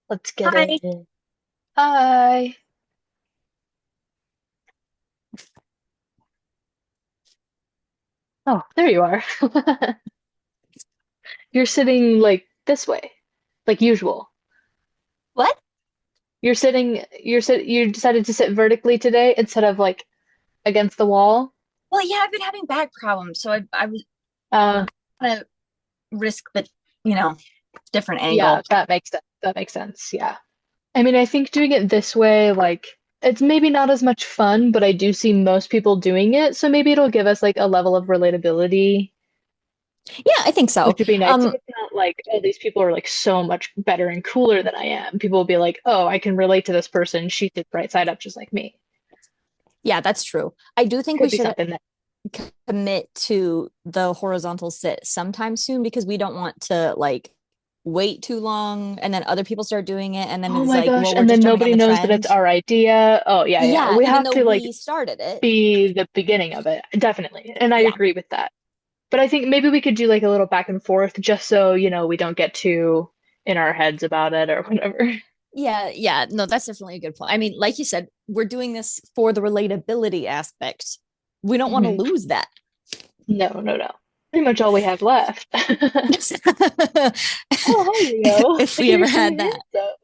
Let's get Hi. it. Hi. Oh, there you are. You're sitting like this way, like usual. What? You decided to sit vertically today instead of like against the wall. Well, yeah, I've been having back problems, so I was Uh, gonna risk the, you know, different yeah, angle. that makes sense. That makes sense. Yeah. I mean, I think doing it this way, like, it's maybe not as much fun, but I do see most people doing it, so maybe it'll give us like a level of relatability, Yeah, I think so. which would be nice. So Um, it's not like, oh, these people are like so much better and cooler than I am. People will be like, oh, I can relate to this person. She sits right side up just like me. yeah, that's true. I do think we Could be should something that, commit to the horizontal sit sometime soon because we don't want to like wait too long and then other people start doing it and then oh it's my like, gosh, well, we're and just then jumping on nobody the knows that it's trend. our idea. Oh, yeah, yeah. Yeah, We even have though to like we started it. be the beginning of it. Definitely. And I Yeah. agree with that. But I think maybe we could do like a little back and forth just so, we don't get too in our heads about it or whatever. Yeah, yeah. No, that's definitely a good point. I mean, like you said, we're doing this for the relatability aspect. We don't want to Mhm. lose that. No, no, no. Pretty much all we have left. Oh, hi, Leo. If we You're ever so had that. handsome.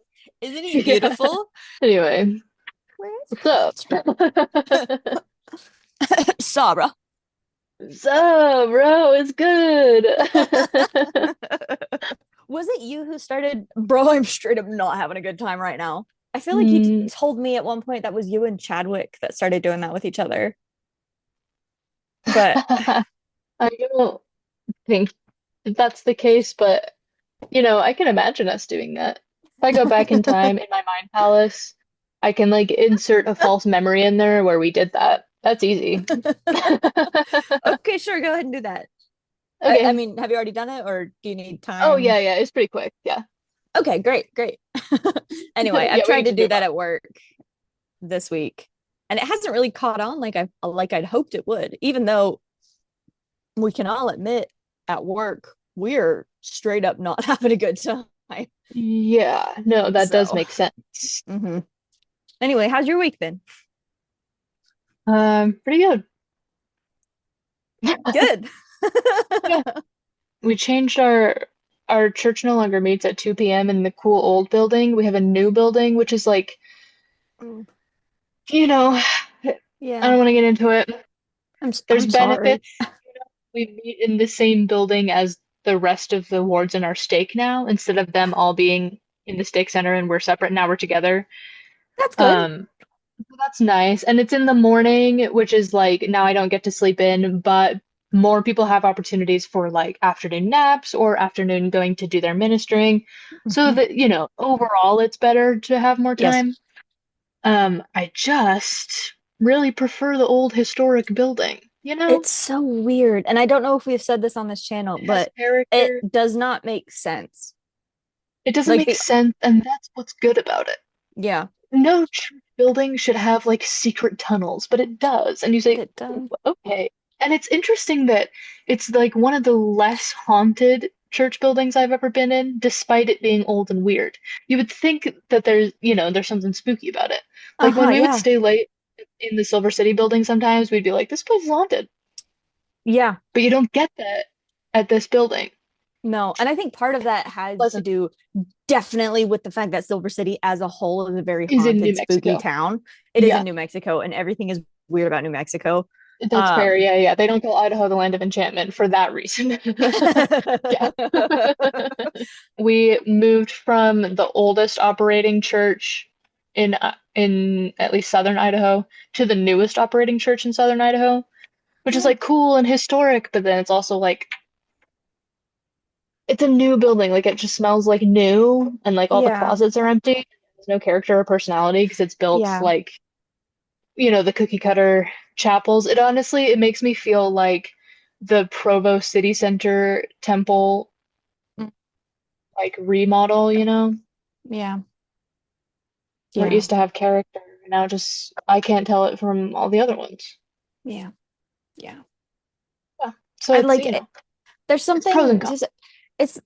Isn't he Yeah. beautiful? Anyway, Where's what's up? Sarah? What's up, bro? It's good. Was it you who started? Bro, I'm straight up not having a good time right now. I feel like you Hmm. told me at one point that was you and Chadwick that started doing that with each other. But I don't think that's the case, but I can imagine us doing that. If I go back in time in my mind palace, I can like insert a false memory in there where we did that. That's easy. okay, sure, go ahead and do that. I Okay. mean, have you already done it or do you need Oh yeah, time? yeah, it's pretty quick. Yeah. Okay, great, great. Anyway, I've Yeah, we tried can to just do move that on. at work this week, and it hasn't really caught on like I'd hoped it would. Even though we can all admit at work we're straight up not having a good time. Yeah, no, that does So, make sense. mhm. Anyway, how's your week been? Pretty good. Good. Yeah. We changed our church no longer meets at 2 p.m. in the cool old building. We have a new building, which is like, Mm, you know, I yeah, don't want to get into it. There's I'm sorry. benefits. We meet in the same building as the rest of the wards in our stake now, instead of them all being in the stake center and we're separate. Now we're together. That's good. Um, so that's nice. And it's in the morning, which is like now I don't get to sleep in, but more people have opportunities for like afternoon naps or afternoon going to do their ministering. So Mhm. that, overall it's better to have more Yes. time. I just really prefer the old historic building, It's so weird. And I don't know if we've said this on this channel, It has but it character. doesn't make sense. It doesn't Like make the sense, and that's what's good about it. yeah, No church building should have like secret tunnels, but it does. And you but say, it does. okay. And it's interesting that it's like one of the less haunted church buildings I've ever been in, despite it being old and weird. You would think that there's something spooky about it. Like when Uh-huh, we would yeah. stay late in the Silver City building sometimes, we'd be like, this place is haunted. Yeah. But you don't get that at this building. No. And I think part of that has to Pleasant do definitely with the fact that Silver City as a whole is a very is in New haunted, spooky Mexico. town. It is Yeah. in New Mexico, and everything is weird about New Mexico. That's fair. Um Yeah, yeah. They don't call Idaho the land of enchantment for that reason. Yeah. We moved from the oldest operating church in at least southern Idaho to the newest operating church in southern Idaho, which is yeah. like cool and historic, but then it's also like it's a new building. Like it just smells like new and like all the Yeah. closets are empty. There's no character or personality because it's built Yeah. like, the cookie cutter chapels. It makes me feel like the Provo City Center temple Mm, like remodel, yeah. where it Yeah. used to have character. Now just I can't tell it from all the other ones. Yeah. Yeah. Yeah. So I it's, like it. There's it's pros and something cons. just it's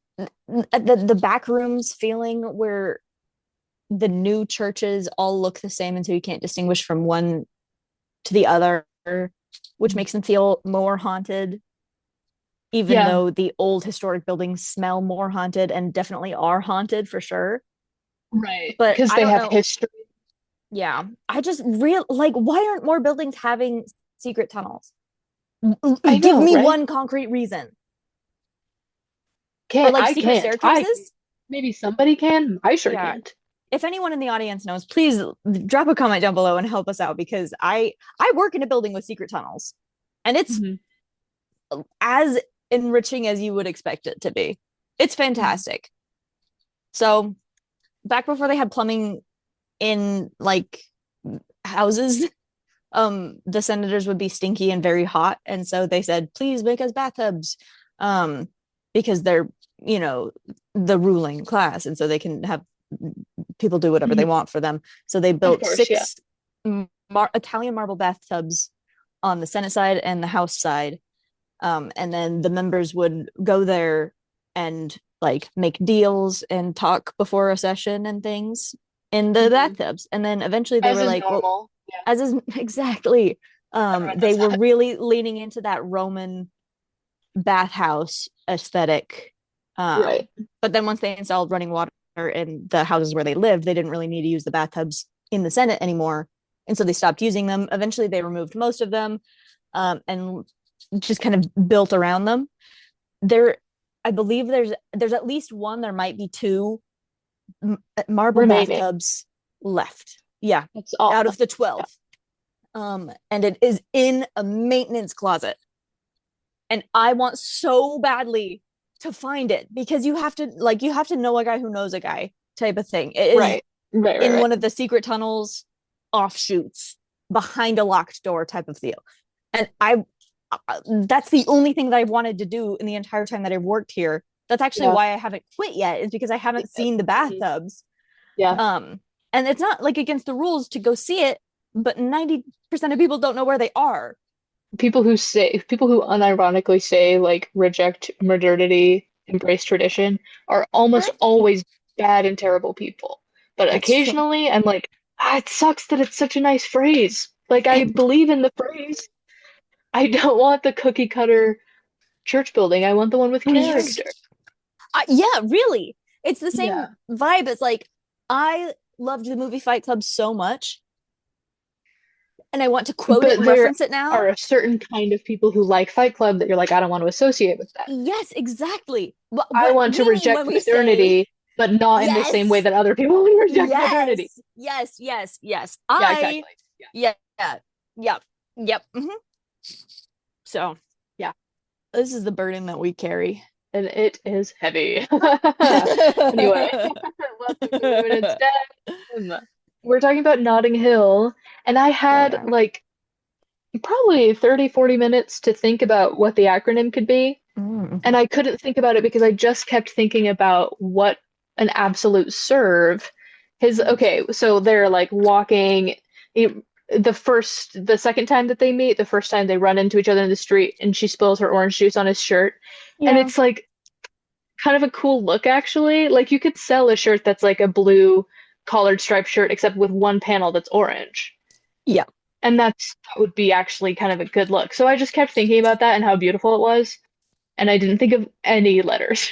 the back rooms feeling where the new churches all look the same, and so you can't distinguish from one to the other, which makes them feel more haunted, even Yeah, though the old historic buildings smell more haunted and definitely are haunted for sure. right. But Because I they don't have know. history. Yeah, I just real like, why aren't more buildings having secret tunnels? I Give know, me right? one concrete reason. Or Can't like I secret can't. I staircases. maybe somebody can. I sure Yeah, can't. if anyone in the audience knows, please drop a comment down below and help us out, because I work in a building with secret tunnels, and it's Hmm. as enriching as you would expect it to be. It's Hmm. fantastic. So back before they had plumbing in like houses, the senators would be stinky and very hot, and so they said, please make us bathtubs, um because they're, you know, the ruling class, and so they can have people do whatever they Hmm. want for them. So they Of built course, yeah. six Italian marble bathtubs on the Senate side and the House side. And then the members would go there and like make deals and talk before a session and things in the Hmm. bathtubs. And then eventually they As were is like, well, normal. Yeah, as is exactly, everyone they does were that. really leaning into that Roman bathhouse aesthetic. Um, Right. but then once they installed running water in the houses where they lived, they didn't really need to use the bathtubs in the Senate anymore. And so they stopped using them. Eventually, they removed most of them, and just kind of built around them. There, I believe there's at least one. There might be two marble Remaining. bathtubs left. Yeah, That's out awesome. of the Yeah. 12. And it is in a maintenance closet, and I want so badly to find it, because you have to know a guy who knows a guy type of thing. It is Right. Right. Right. in Right. one of the secret tunnels offshoots behind a locked door type of deal. And I that's the only thing that I've wanted to do in the entire time that I've worked here. That's actually Yeah. why I haven't quit yet, is because I haven't seen the Mhm. bathtubs. Yeah. Um and it's not like against the rules to go see it, but 90% of people don't know where they are. People who unironically say like reject modernity, embrace tradition are almost Right? always bad and terrible people. But That's true. occasionally I'm like, it sucks that it's such a nice phrase. Like I It, believe in the phrase. I don't want the cookie cutter church building. I want the one with character. yeah, really. It's the same Yeah. vibe as like, I loved the movie Fight Club so much, and I want to quote it But and there reference it now. are a certain kind of people who like Fight Club that you're like, I don't want to associate with that. Yes, exactly. What I what want to we mean when reject we say modernity, but not in the same way yes, that other people would reject modernity. yes, yes, yes, yes. Yeah, exactly. Yeah. Yeah, yep, yep. So Yeah. this is the burden that we carry. And it is heavy. Anyway, let's move it instead. We're talking about Notting Hill, and I Yeah, we had are. like probably 30, 40 minutes to think about what the acronym could be. Mm. And I couldn't think about it because I just kept thinking about what an absolute serve. Okay, so they're like walking. it- the second time that they meet, the first time they run into each other in the street, and she spills her orange juice on his shirt. And Yeah. it's like kind of a cool look, actually. Like you could sell a shirt that's like a blue collared striped shirt, except with one panel that's orange. Yeah. And that would be actually kind of a good look. So I just kept thinking about that and how beautiful it was, and I didn't think of any letters.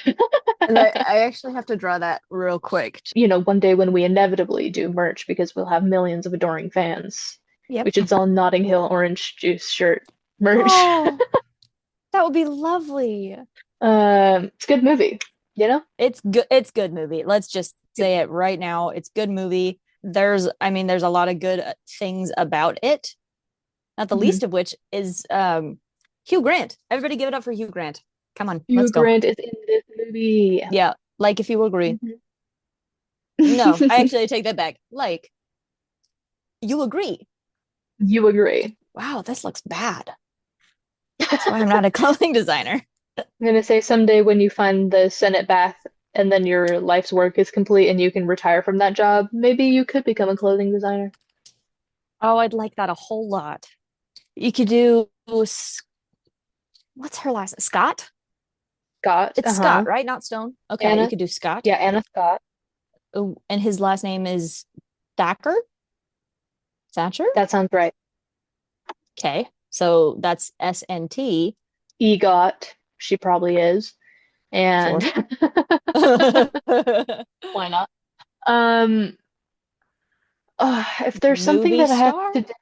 And I actually have to draw that real quick. One day when we inevitably do merch because we'll have millions of adoring fans, we Yep. should sell Notting Hill orange juice shirt merch. Oh, that would be lovely. It's a good movie, you know? It's good. It's good movie. Let's just Good say movie. it right now. It's good movie. I mean, there's a lot of good things about it. Not the Mhm. least of which is Hugh Grant. Everybody give it up for Hugh Grant. Come on, let's Hugh go. Grant is in this movie. Yeah, like if you agree. Mhm. No, I actually take that back. Like, you agree. You agree. Wow, this looks bad. That's why I'm not a clothing designer. I'm gonna say someday when you find the Senate bath and then your life's work is complete and you can retire from that job, maybe you could become a clothing designer. Oh, I'd like that a whole lot. You could do what's her last name? Scott? Scott, It's Scott, uh-huh. right? Not Stone. Okay, you Anna, could do Scott. yeah, Anna Scott. and his last name is Thacker? Thatcher? That sounds right. Okay. So that's SNT. EGOT, she probably is. And Sure. why not? Um, if there's something Movie that I have star? to do,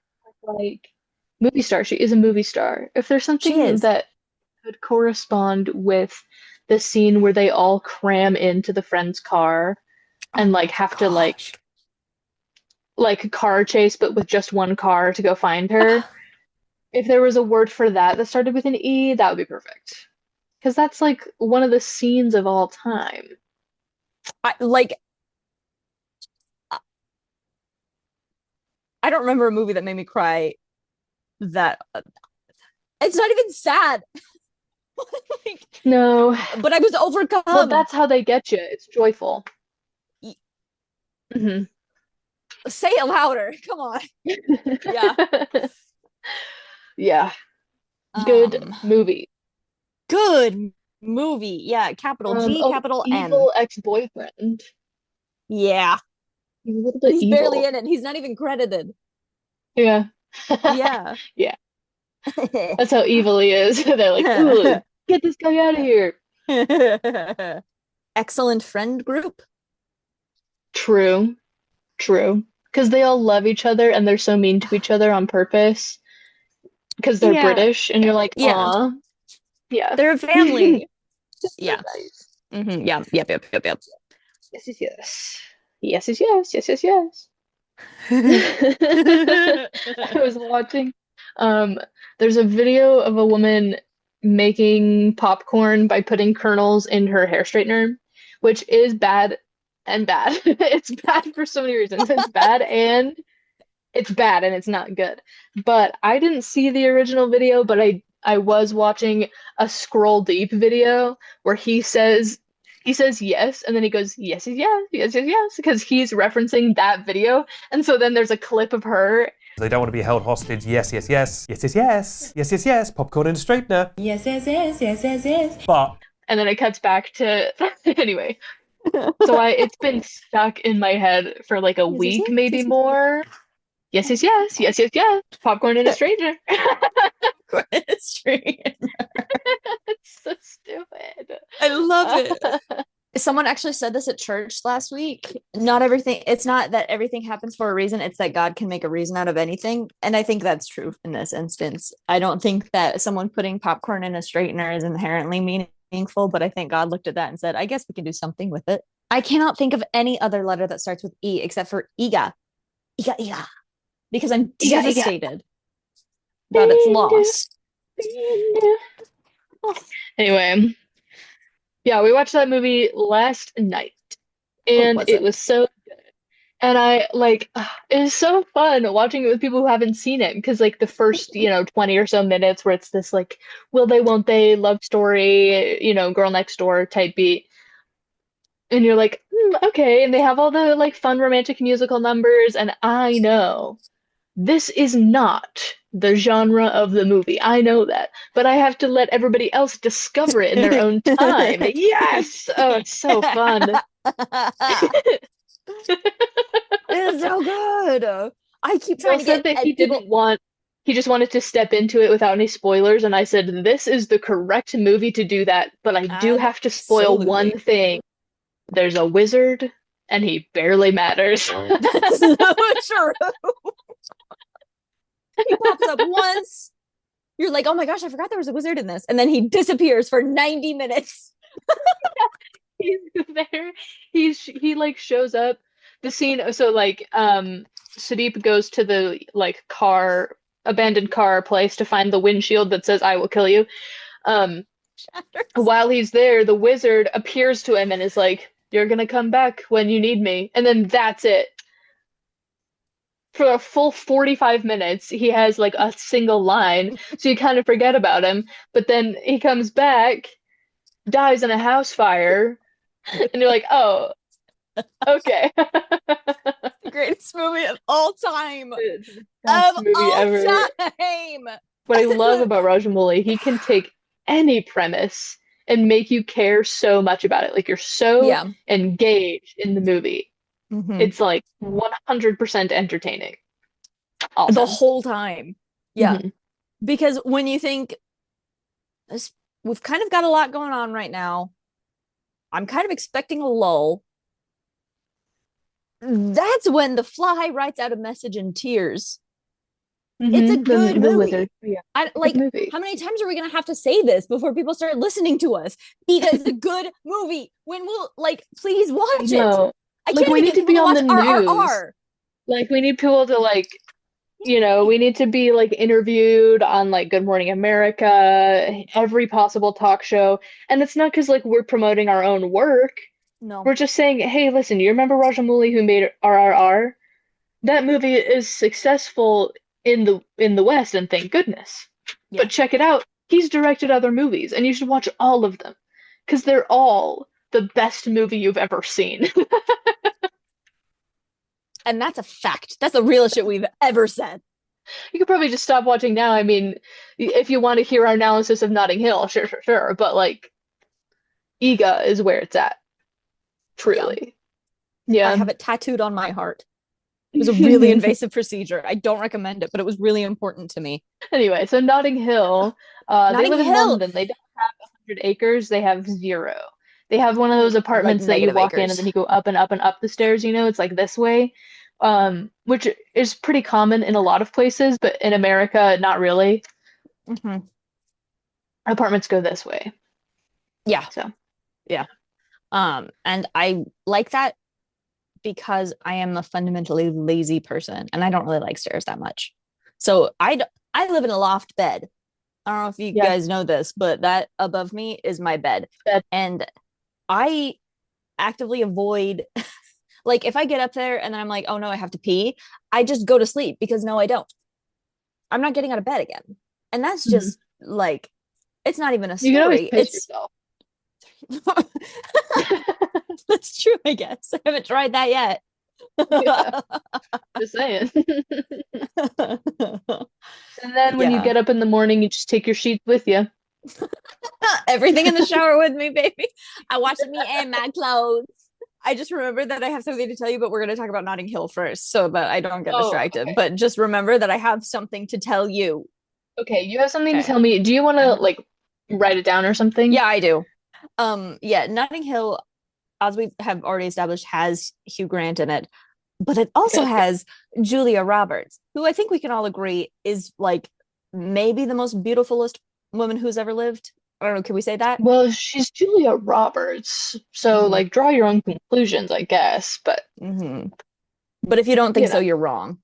like movie star, she is a movie star. If there's She something is. that could correspond with the scene where they all cram into the friend's car Oh and like my have to gosh. like car chase, but with just one car to go find her. If there was a word for that that started with an E, that would be perfect. Because that's like one of the scenes of all time. Like I don't remember a movie that made me cry that it's not even sad. Like, No, but I was well, overcome. that's how they get you. It's joyful. Hmm. Say it louder. Come on. Yeah. Yeah, good Um, movie. good movie. Yeah, capital G, Oh, capital M. evil ex-boyfriend. Yeah. He's a little And bit he's barely evil. in it. He's not even credited. Yeah. Yeah. Yeah, that's how evil he is. They're like, ooh, get this guy out of here. Excellent friend group. True, true. Because they all love each other and they're so mean to each other on purpose because they're Yeah. British, and you're like, Yeah. aw, yeah. They're a It's family. so Yeah. nice. Yeah. Yep. Yes, yes, yes. Yes, yes, yes, yes, yes, yes. I was watching, um, there's a video of a woman making popcorn by putting kernels in her hair straightener, which is bad and bad. It's bad for so many reasons. It's bad and it's not good. But I didn't see the original video, but I was watching a scroll deep video where he says yes and then he goes yes yes yes yes yes yes because he's referencing that video. And so then there's a clip of her. They don't want to be held hostage. Yes, yes, yes. Yes, yes, yes. Yes, yes, yes. Popcorn in a straightener. Yes, yes, yes, yes, yes, yes. But And then it cuts back to anyway. So I it's been stuck in my head for like a week, maybe more. Yes, yes, yes, yes, yes, yes. Popcorn in a stranger. It's true. It's so stupid. I love it. Someone actually said this at church last week. Not everything, it's not that everything happens for a reason, it's that God can make a reason out of anything. And I think that's true in this instance. I don't think that someone putting popcorn in a straightener is inherently meaningful, but I think God looked at that and said, I guess we can do something with it. I cannot think of any other letter that starts with E except for Iga. Iga. Because I'm Iga, iga. devastated about its loss. Anyway, yeah, we watched that movie last night Oh, and was it it? was so good. And I like it is so fun watching it with people who haven't seen it because like the first, 20 or so minutes where it's this like will they, won't they love story, girl next door type beat. And you're like, okay. And they have all the like fun romantic musical numbers. And I know this is not the genre of the movie. I know that. But I have to let everybody else discover it in their own time. Yes! Oh, it's so fun. It's so good. I keep Bill trying to said get that he people. didn't want, he just wanted to step into it without any spoilers. And I said, this is the correct movie to do that. But I do have to spoil one Absolutely. thing. There's a wizard, and he barely matters. That's so true. He pops up once. You're like, oh my gosh, I forgot there was a wizard in this. And then he disappears for 90 minutes. He's there. He like shows up. The scene, so like Sudeep goes to the like car abandoned car place to find the windshield that says I will kill you. Um Shatters. while he's there, the wizard appears to him and is like, "You're gonna come back when you need me." And then that's it. For a full 45 minutes, he has like a single line, so you kind of forget about him. But then he comes back, dies in a house fire, and you're like, "Oh, okay." The greatest movie of all time. It's the Of best movie all ever. time. What I love about Rajamouli, he can take any premise and make you care so much about it. Like you're so Yeah. engaged in the movie. Mhm. It's like 100% entertaining all The time. whole time. Yeah. Hmm. Because when you think we've kind of got a lot going on right now, I'm kind of expecting a lull. That's when The Fly writes out a message in tears. It's a good The Wizard. movie. Yeah, I good like movie. how many times are we gonna have to say this before people start listening to us? Because it's a good movie. When will like please I watch it? know. I Like can't we even need get to people be to on watch the news. RRR. Like we need people to like, we need to be like interviewed on like Good Morning America, every possible talk show. And it's not because like we're promoting our own work. No. We're just saying, hey, listen, you remember Rajamouli who made RRR? That movie is successful in the West, and thank goodness. Yeah. But check it out. He's directed other movies, and you should watch all of them because they're all the best movie you've ever seen. And that's a fact. That's the realest shit we've ever said. You could probably just stop watching now. I mean, if you want to hear our analysis of Notting Hill, sure, sure, sure. But like, Iga is where it's at, Yeah. truly. I Yeah. have it tattooed on my heart. It was a really invasive procedure. I don't recommend it, but it was really important to me. Anyway, so Notting Hill, they Notting live in Hill. London. They don't have 100 acres, they have zero. They have one of those Like apartments that you negative walk in and acres. then you go up and up and up the stairs, it's like this way, which is pretty common in a lot of places, but in America, not really. Mm-hmm. Apartments go this way. Yeah. So, Yeah. And I like that because I am a fundamentally lazy person and I don't really like stairs that much. So I live in a loft bed. I don't know if you yeah, guys know this, but that above me is my bed. that, And I actively avoid like if I get up there and then I'm like, oh no, I have to pee, I just go to sleep because no, I don't. I'm not getting out of bed again. And that's mhm. just like it's not even a You can always story. piss It's yourself. that's true, I guess. I haven't tried that yet. Yeah, just saying. And then when you Yeah. get up in the morning, you just take your sheets with you. Everything in the shower with me, baby. I wash me and my clothes. I just remember that I have something to tell you, but we're going to talk about Notting Hill first so that I don't get Oh, distracted. okay. But just remember that I have something to tell you. Okay, you have something to Okay. tell me. Do you want to like write it down or something? Yeah, I do. Yeah, Notting Hill, as we have already established, has Hugh Grant in it, but it also Good. has Julia Roberts, who I think we can all agree is like maybe the most beautifulest woman who's ever lived. I don't know, can we say that? Well, she's Julia Roberts, so Mm-hmm. like draw your own conclusions, I guess. But Mm-hmm. But if you don't think you so, know, you're wrong.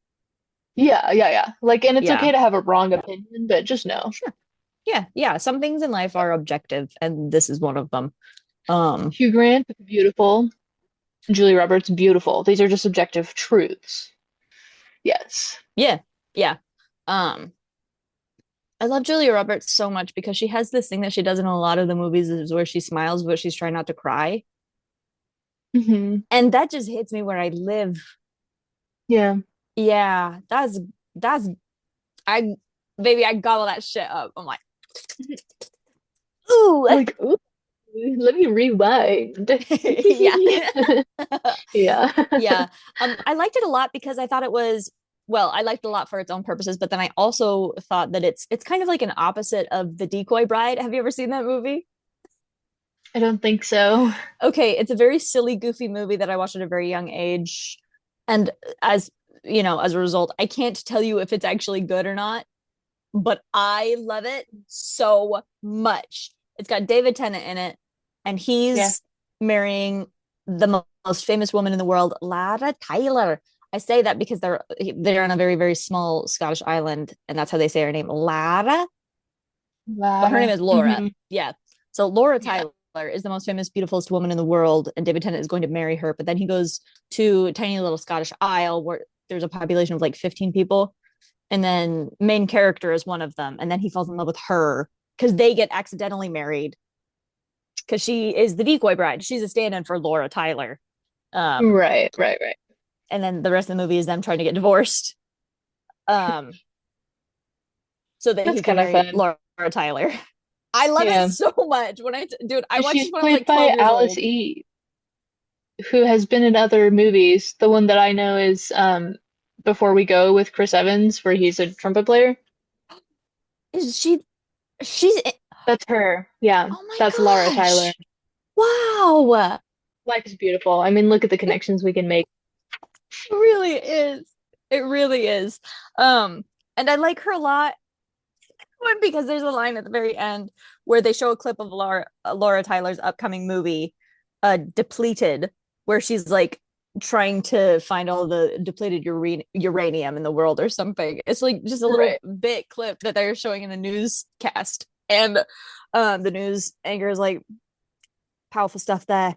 yeah, yeah, yeah. Like, and it's okay Yeah. to have a wrong opinion, but just know Sure. Yeah, yeah. Some things in life are objective, and this is one of them. Um, Hugh Grant, beautiful. Julia Roberts, beautiful. These are just objective truths. Yes. yeah, yeah. Um, I love Julia Roberts so much because she has this thing that she does in a lot of the movies is where she smiles, but she's trying not to cry. Hmm. And that just hits me where I live. Yeah. Yeah, that's I baby, I gobble that shit up. I'm like, ooh, Like, ooh, let me rewind. yeah. Yeah. Yeah. I liked it a lot because I thought it was well, I liked it a lot for its own purposes, but then I also thought that it's kind of like an opposite of The Decoy Bride. Have you ever seen that movie? I don't think so. Okay, it's a very silly, goofy movie that I watched at a very young age. And as you know, as a result, I can't tell you if it's actually good or not, but I love it so much. It's got David Tennant in it, and Yeah. he's marrying the most famous woman in the world, Lara Tyler. I say that because they're on a very very small Scottish island, and that's how they say her name, Lara. But her name Lara. is Laura. Hmm. Yeah. So Laura Yeah. Tyler is the most famous, beautifulest woman in the world, and David Tennant is going to marry her. But then he goes to a tiny little Scottish isle where there's a population of like 15 people, and then main character is one of them, and then he falls in love with her because they get accidentally married because she is the decoy bride. She's a stand-in for Laura Tyler. Um, Right, right, right. and then the rest of the movie is them trying to get divorced. Um, so that That's he can kind of marry fun. Laura Tyler. I love it Yeah. so much. When I dude, I watched She's it when I was played like by 12 years Alice old. Eve. who has been in other movies. The one that I know is Before We Go with Chris Evans, where he's a trumpet player. Is she's That's her. Yeah, oh my that's Laura Tyler. gosh. Wow. Life is beautiful. I mean, look at the connections we can make. It really is. It really is. And I like her a lot. One, because there's a line at the very end where they show a clip of Laura Tyler's upcoming movie, Depleted, where she's like trying to find all the depleted uranium in the world or something. It's like just a little Right. bit clip that they're showing in a newscast, and the news anchor is like, powerful stuff there.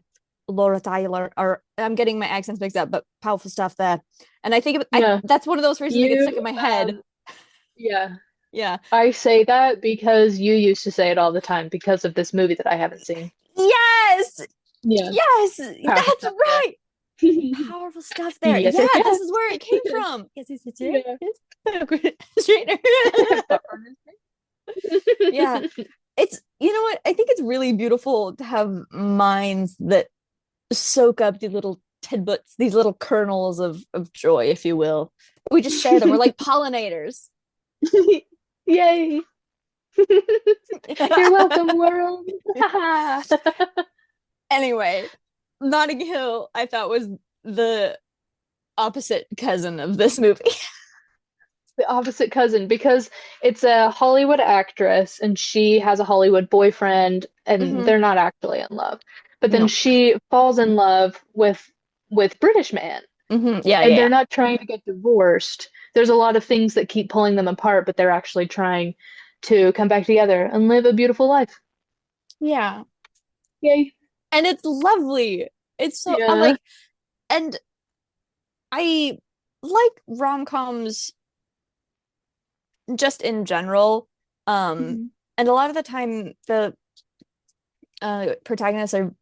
Laura Tyler, or I'm getting my accents mixed up, but powerful stuff there. And I think Yeah. that's one of those phrases that gets You, stuck in my head. yeah. Yeah. I say that because you used to say it all the time because of this movie that I haven't seen. Yes. Yeah. Yes. Powerful That's stuff right. there. Powerful stuff there. Yes, Yeah, yes, this yes. is where it came from. Yes, yes, yes, yes. Yeah. Straightener. Yeah. It's, you know what? I think it's really beautiful to have minds that soak up these little tidbits, these little kernels of joy, if you will. We just share them. We're like pollinators. Yay. You're welcome, world. Anyway, Notting Hill, I thought, was the opposite cousin of this movie. The opposite cousin, because it's a Hollywood actress and she has a Hollywood boyfriend and Mhm. they're not actually in love. But then No. she falls in love with British man Yeah, and yeah, they're not trying to get divorced. There's a lot of things that keep pulling them apart, but they're actually trying to come back together and live a beautiful life. yeah. Yay. And it's lovely. It's so I'm Yeah. like, and I like rom-coms just in general. Mhm. And a lot of the time the protagonists are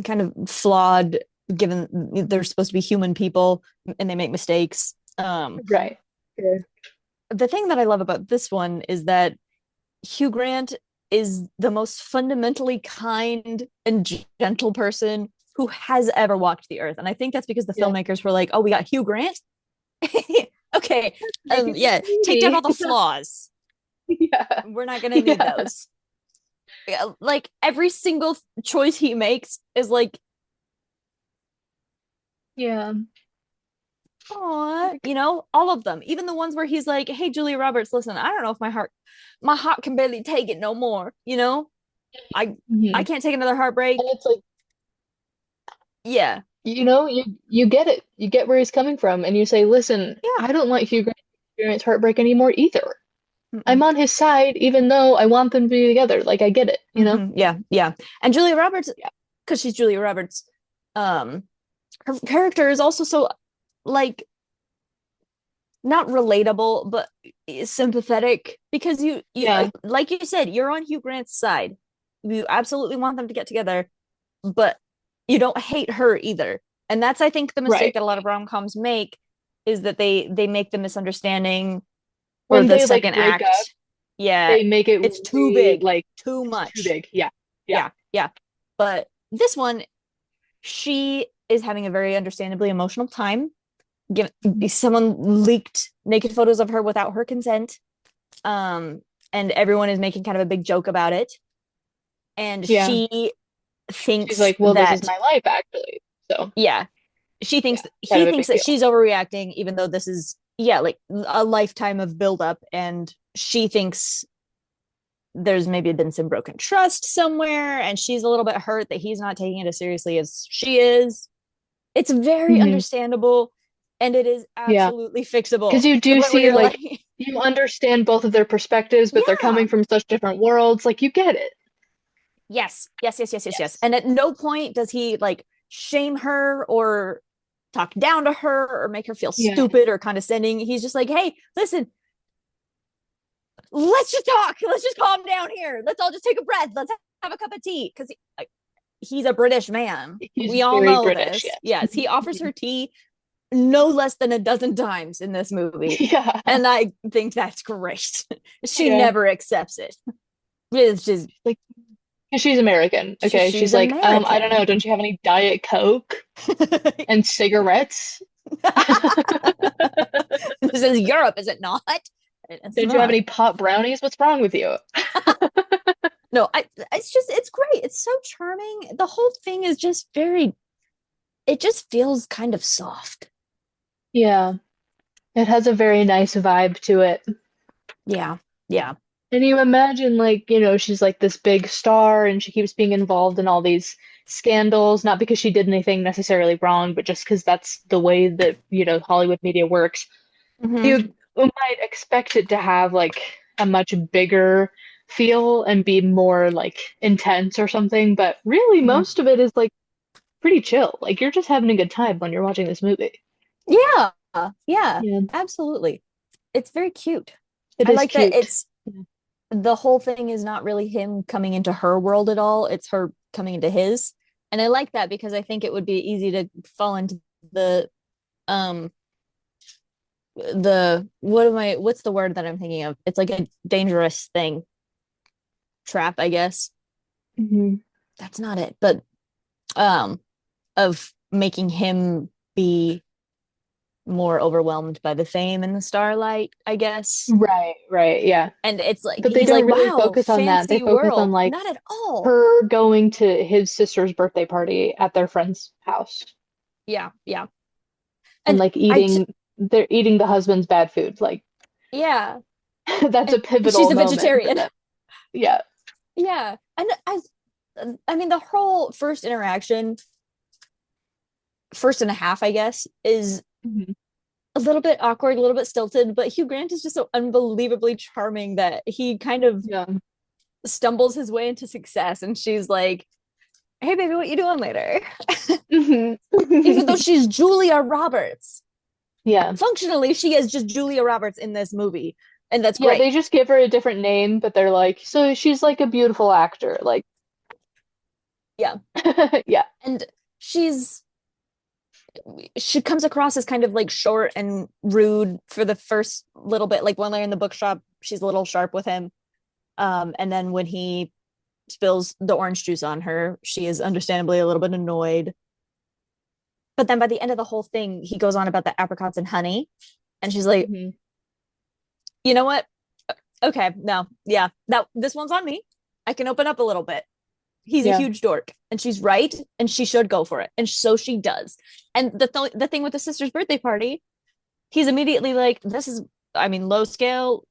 kind of flawed, given they're supposed to be human people and they make mistakes. Right. Sure. The thing that I love about this one is that Hugh Grant is the most fundamentally kind and gentle person who has ever walked the earth. And I think that's because the Yeah. filmmakers were like, oh, we got Hugh Grant? Okay. Make it Yeah, take down all the easy. flaws. Yeah. We're not going to need Yeah. those. Yeah, like every single choice he makes is like, Yeah. oh, you know, all of them, even the ones where he's like, hey, Julia Roberts, listen, I don't know if my heart can barely take it no more, you know? I Mhm. can't take another heartbreak. And it's like, Yeah. you get it. You get where he's coming from, and you say, "Listen, Yeah. I don't want Hugh Grant to experience heartbreak anymore either. I'm Mm-mm. on his side, even though I want them to be together. Like, I get it, you know?" Yeah, yeah. And Julia Roberts, Yeah. because she's Julia Roberts, her character is also so like not relatable, but sympathetic, because you Yeah. like you said, you're on Hugh Grant's side. You absolutely want them to get together, but you don't hate her either. And that's, I think, the mistake Right. that a lot of rom-coms make, is that they make the misunderstanding or When the they like second break up, act. Yeah, they make it it's too way big, like too too much. big. Yeah. Yeah. Yeah, yeah. But this one, she is having a very understandably emotional time. Someone leaked naked photos of her without her consent. Um, and everyone is making kind of a big joke about it. And Yeah. she She's thinks like, "Well, this is that, my life, actually." So, yeah, yeah, kind he of a thinks big that deal. she's overreacting, even though this is, yeah, like a lifetime of buildup. And she thinks there's maybe been some broken trust somewhere, and she's a little bit hurt that he's not taking it as seriously as she is. It's very Mhm. understandable, and it is Yeah. absolutely fixable. Because you To the do point where see you're like like, you understand both of their perspectives, but they're yeah, coming from such different worlds. Like you get it. yes, yes, yes, yes, yes, yes. Yes. And at no point does he like shame her or talk down to her or make her feel Yeah. stupid or condescending. He's just like, hey, listen, let's just talk. Let's just calm down here. Let's all just take a breath. Let's have a cup of tea. Because he's a British man. He's We all very know British, this. yes. Yes, he offers her tea no less than a dozen times in this movie. Yeah. And I think that's great. She Yeah. never accepts it. It's just Like Because she's American. Okay. She's She's like, I don't know. American. Don't you have any Diet Coke and cigarettes? This is Europe, is it not? It's Don't you have not. any pot brownies? What's wrong with you? No, it's great. It's so charming. The whole thing is just very, it just feels kind of soft. Yeah. It has a very nice vibe to it. Yeah. Yeah. And you imagine, like, she's like this big star and she keeps being involved in all these scandals, not because she did anything necessarily wrong, but just because that's the way that, Hollywood media works. Hmm. You might expect it to have like a much bigger feel and be more like intense or something, but really Hmm. most of it is like pretty chill. Like you're just having a good time when you're watching this movie. Yeah. Yeah. Yeah, Absolutely. It's very cute. it I is like that cute. it's the whole thing is not really him coming into her world at all. It's her coming into his. And I like that because I think it would be easy to fall into the um what's the word that I'm thinking of? It's like a dangerous thing. Trap, I guess. Hmm. That's not it, but um of making him be more overwhelmed by the fame and the starlight, I guess. Right, right, yeah. And it's like But they he's don't like, really wow, focus on that. They fancy focus on world. like Not at all. her going to his sister's birthday party at their friend's house Yeah, yeah. and And like they're eating the husband's bad food. Like yeah. that's a And pivotal she's a moment for vegetarian. them. Yeah. Yeah. And I mean the whole first interaction, first and a half, I guess, is Mhm. a little bit awkward, a little bit stilted, but Hugh Grant is just so unbelievably charming that he kind of Yeah. stumbles his way into success and she's like, "Hey baby, what you doing later?" Mhm. Even though she's Julia Roberts. Yeah. Functionally, she is just Julia Roberts in this movie, and that's Yeah, great. they just give her a different name, but they're like, so she's like a beautiful actor. Like, Yeah. yeah. And she's she comes across as kind of like short and rude for the first little bit. Like when they're in the bookshop, she's a little sharp with him. And then when he spills the orange juice on her, she is understandably a little bit annoyed. But then by the end of the whole thing, he goes on about the apricots and honey. And she's like, Mhm. you know what? Okay, no, yeah, that this one's on me. I can open up a little bit. He's a Yeah. huge dork, and she's right, and she should go for it, and so she does. And the thing with the sister's birthday party, he's immediately like, "This is, I mean, low scale,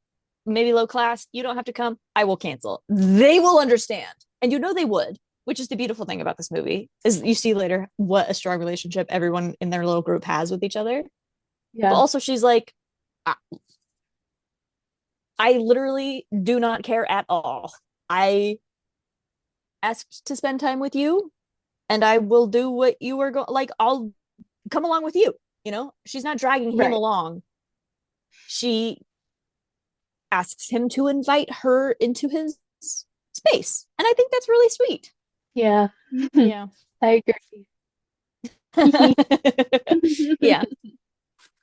maybe low class. You don't have to come. I will cancel. They will understand, and you know they would." Which is the beautiful thing about this movie is you see later what a strong relationship everyone in their little group has with each other. But Yeah. also, she's like, I literally do not care at all. I asked to spend time with you and I will do what you were going like I'll come along with you, you know? She's not dragging him Right. along. She asks him to invite her into his space. And I think that's really sweet. Yeah. Yeah. I agree. Yeah.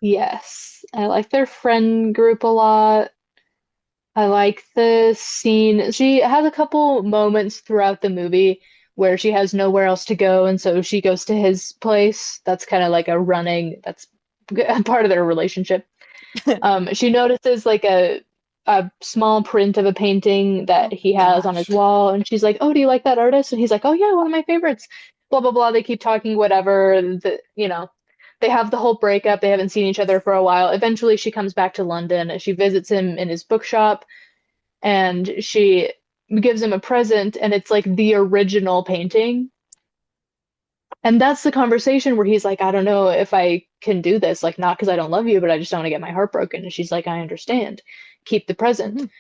Yes. I like their friend group a lot. I like the scene. She has a couple moments throughout the movie where she has nowhere else to go, and so she goes to his place. That's kind of like that's a part of their relationship. She notices like a small print of a painting that Oh he has on his gosh. wall, and she's like, "Oh, do you like that artist?" And he's like, "Oh yeah, one of my favorites." Blah blah blah. They keep talking, whatever. They have the whole breakup. They haven't seen each other for a while. Eventually, she comes back to London. She visits him in his bookshop, and she gives him a present, and it's like the original painting. And that's the conversation where he's like, I don't know if I can do this, like, not because I don't love you, but I just don't want to get my heart broken. And she's like, I understand. Keep the present. Mhm.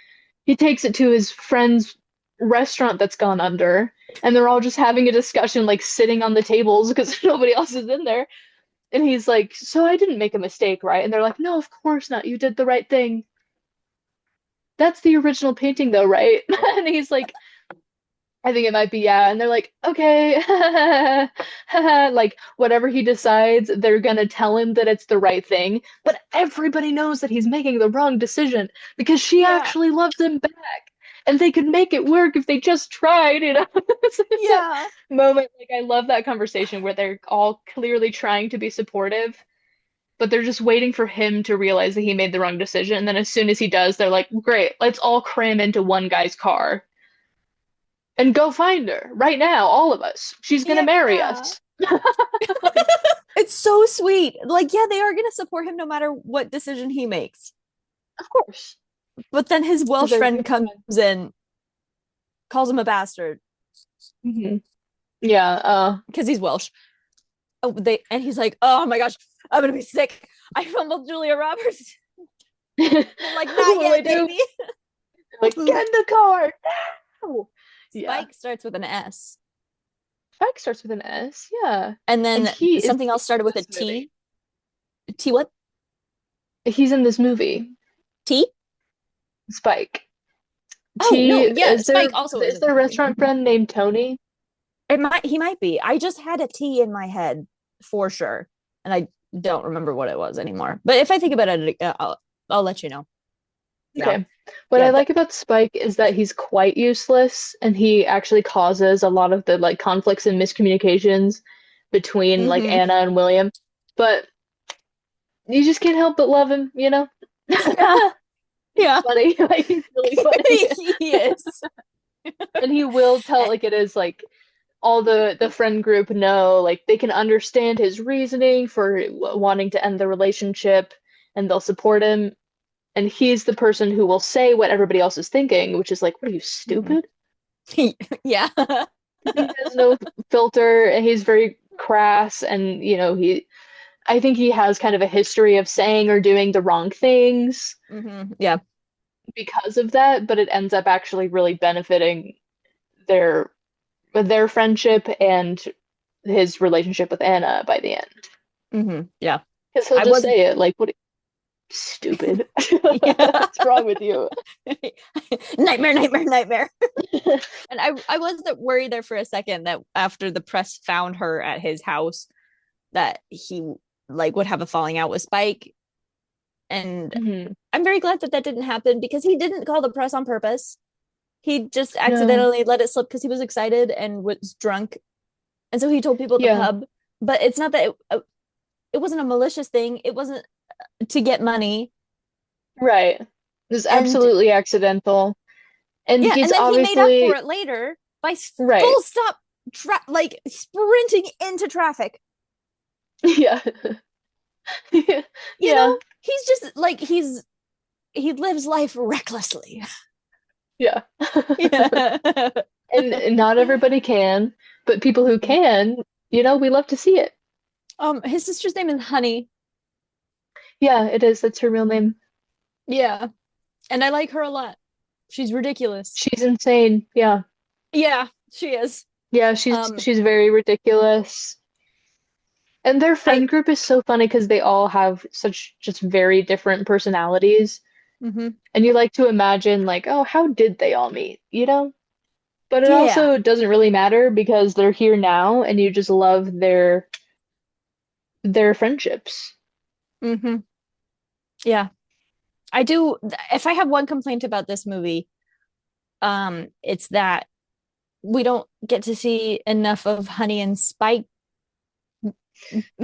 He takes it to his friend's restaurant that's gone under, and they're all just having a discussion, like sitting on the tables because nobody else is in there. And he's like, so I didn't make a mistake, right? And they're like, no, of course not. You did the right thing. That's the original painting, though, right? And he's like, I think it might be, yeah. And they're like, okay. Like, whatever he decides, they're gonna tell him that it's the right thing. But everybody knows that he's making the wrong decision because she Yeah. actually loves him back. and they could make it work if they just tried, you know? It's a Yeah. moment like I love that conversation where they're all clearly trying to be supportive, but they're just waiting for him to realize that he made the wrong decision. And then as soon as he does, they're like, "Great, let's all cram into one guy's car and go find her right now, all of us. She's gonna marry Yeah. us." It's so sweet. Like, yeah, they are going to support him no matter what decision he makes. Of course, But then his because Welsh they're friend good comes friends. in, calls him a bastard Mhm. Yeah, because he's Welsh. Oh, and he's like, "Oh my gosh, I'm gonna be sick. I fumbled Julia Roberts." I'm like, "Not what do I yet, do? baby." Like, get in the car now. Yeah. Spike starts with an S, Spike starts with an S, yeah. and And then he is something else started with a this movie. T. T what? He's in this movie. T? Spike. Oh T no, yeah, Spike also is is in there this a movie. restaurant friend named Tony? He might be. I just had a T in my head for sure, and I don't remember what it was anymore. But if I think about it, I'll let you know. Yeah, Okay. What yeah, I like about Spike is that he's quite useless and he actually causes a lot of the like conflicts and miscommunications between like hmm Anna and William. But you just can't help but love him, you know? yeah, He's yeah. funny. Like he's really funny. He is. And he will tell it like it is like all the friend group know like they can understand his reasoning for wanting to end the relationship and they'll support him and he's the person who will say what everybody else is thinking, which is like, what are you, Mhm. stupid? Yeah. He has no filter and he's very crass and he I think he has kind of a history of saying or doing the wrong things Yeah. because of that, but it ends up actually really benefiting their their friendship and his relationship with Anna by the end. Yeah. Because he'll I just was say it like, what stupid. yeah. What's wrong with you? Nightmare, nightmare, nightmare. And I was worried there for a second that after the press found her at his house that he like would have a falling out with Spike. And Mhm. I'm very glad that that didn't happen because he didn't call the press on purpose. He just No. accidentally let it slip because he was excited and was drunk. And so he told people at the Yeah, pub, but it's not that it wasn't a malicious thing. It wasn't to get money. right. It was And absolutely accidental. And yeah, he's and then he made up for obviously it later by right. full stop like sprinting into traffic. Yeah. You Yeah. know, he's just like he lives life recklessly. Yeah. Yeah. And not everybody can, but people who can, we love to see it. His sister's name is Honey. Yeah, it is. That's her real name. Yeah. And I like her a lot. She's ridiculous. She's insane. Yeah. Yeah, she is. Yeah, she's Um, she's very ridiculous. And their I friend group is so funny because they all have such just very different personalities. mhm. And you like to imagine like, oh, how did they all meet? But it Yeah. also doesn't really matter because they're here now and you just love their friendships. hmm Yeah. I do if I have one complaint about this movie, it's that we don't get to see enough of Honey and Spike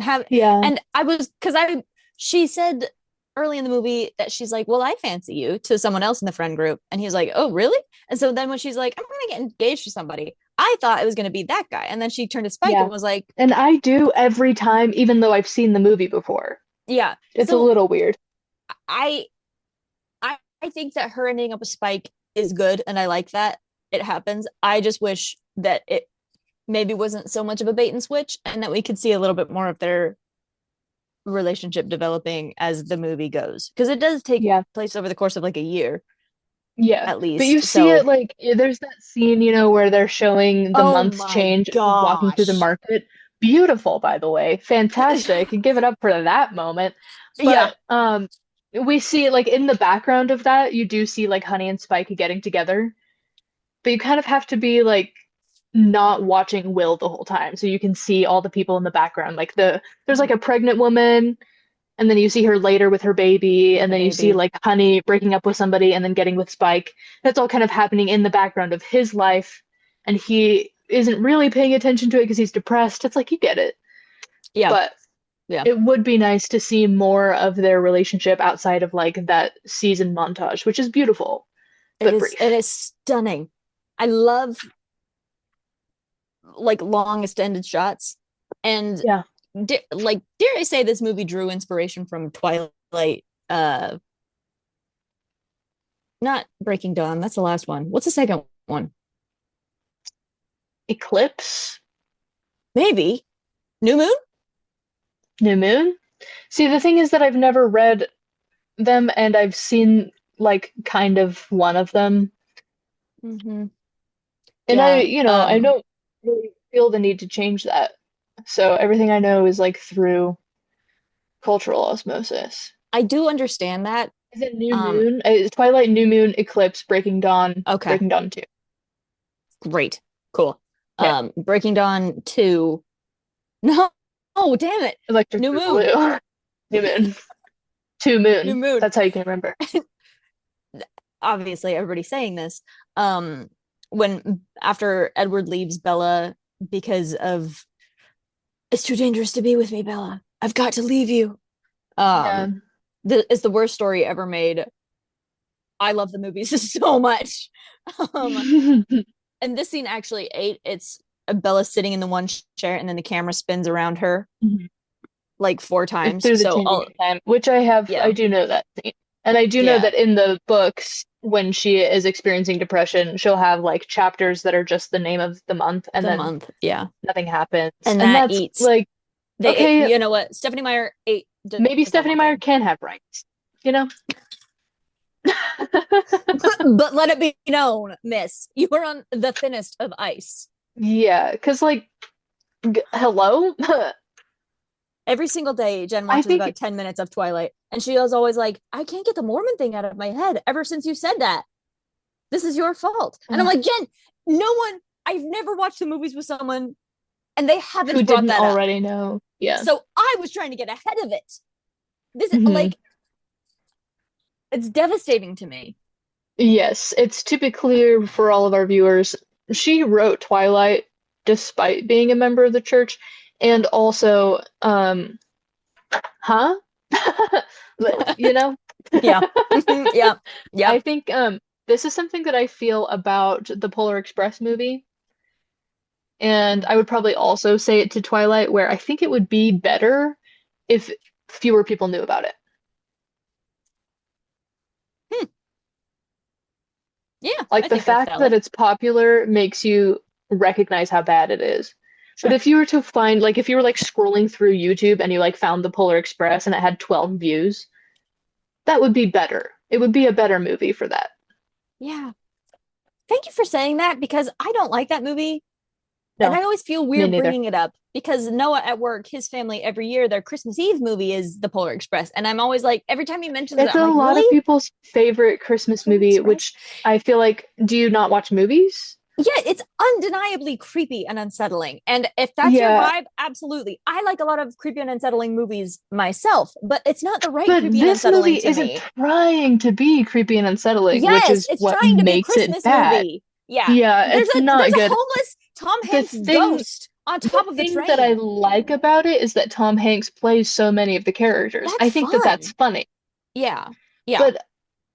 have Yeah. and I was because I she said early in the movie that she's like, well, I fancy you to someone else in the friend group. And he's like, oh, really? And so then when she's like, I'm gonna get engaged to somebody, I thought it was gonna be that guy. And then she turned to Spike Yeah. and was like, And I do every time, even though I've seen the movie before. yeah. It's a So little weird. I I think that her ending up with Spike is good and I like that. It happens. I just wish that it maybe wasn't so much of a bait and switch and that we could see a little bit more of their relationship developing as the movie goes because it does take Yeah. place over the course of like a year Yeah. at But you least. see it So, like there's that scene, where they're showing the oh months my change of walking through the gosh. market. Beautiful, by the way. Fantastic. Give it up for that moment. Yeah. But we see like in the background of that, you do see like Honey and Spike getting together. But you kind of have to be like not watching Will the whole time so you can see all the people in the background. Like there's like a pregnant woman And then you see her later with her baby, with and the then you see baby. like Honey breaking up with somebody and then getting with Spike. That's all kind of happening in the background of his life, and he isn't really paying attention to it because he's depressed. It's like you get it. Yeah, But yeah. it would be nice to see more of their relationship outside of like that season montage, which is beautiful, but It brief. is stunning. I love like long extended shots. And Yeah. like, dare I say, this movie drew inspiration from Twilight. Not Breaking Dawn. That's the last one. What's the second one? Eclipse? Maybe New Moon. New Moon? See, the thing is that I've never read them and I've seen like kind of one of them. Mm-hmm. And Yeah. I don't really feel the need to change that. So everything I know is like through cultural osmosis. I do understand that. Is it New Um, Moon? Twilight, New Moon, Eclipse, okay, Breaking Dawn 2. great, cool. Yeah, Breaking Dawn 2. No, oh damn it. Electric New Moon. Boogaloo. New Moon. Two New Moon. Moon. That's how you can remember. Obviously, everybody's saying this. Um, when after Edward leaves Bella because of it's too dangerous to be with me, Bella. I've got to leave you. Yeah. It's the worst story ever made. I love the movies so much. Um, and this scene actually it's Bella sitting in the one chair and then the camera spins around her like four times. Through the So changing of time, which I yeah, do know that scene. And I do know yeah, that in the books, when she is experiencing depression, she'll have like chapters that are just the name of the month and the then month, yeah. nothing happens. And And that that's eats. like, okay, You know what? Stephanie Meyer ate maybe does that Stephanie one Meyer thing. can have rights, you know? But let it be known, miss, you are on the thinnest of ice. Yeah, because like, hello? Every single day, Jen I watches think about 10 minutes of Twilight, and she was always like, I can't get the Mormon thing out of my head ever since you said that. This is your fault. And I'm like, Jen, no one, I've never watched the movies with someone, and they who haven't brought didn't that up. already know. Yeah. So I was trying to get ahead of it. This, Mhm. like, it's devastating to me. Yes, it's to be clear for all of our viewers, she wrote Twilight despite being a member of the church, and also, huh? You know, Yeah. Yeah. I Yep. think this is something that I feel about the Polar Express movie, and I would probably also say it to Twilight, where I think it would be better if fewer people knew about it. Hmm. Yeah, Like I the think that's fact that valid. it's popular makes you recognize how bad it is. But Sure. if you were to find, like, if you were like scrolling through YouTube and you like found the Polar Express and it had 12 views, that would be better. It would be a better movie for that. Yeah. Thank you for saying that because I don't like that movie. And No, I always feel me weird neither. bringing it up because Noah at work, his family, every year, their Christmas Eve movie is The Polar Express. And I'm always like, every time he mentions it, It's I'm a like, lot of really? people's favorite Christmas Polar movie, Express? which I feel like, do you not watch movies? Yeah, it's undeniably creepy and unsettling. And if that's your Yeah, vibe, absolutely. I like a lot of creepy and unsettling movies myself, but it's not the right but creepy and this unsettling movie to isn't me. trying to be creepy and unsettling, which Yes, is it's what trying to be a makes it Christmas bad. movie. Yeah. Yeah, There's it's a not good. homeless Tom The Hanks thing ghost on The top of the thing that I train. like about it is that Tom Hanks plays so many of the characters. That's I think that that's fun. funny. Yeah. Yeah. But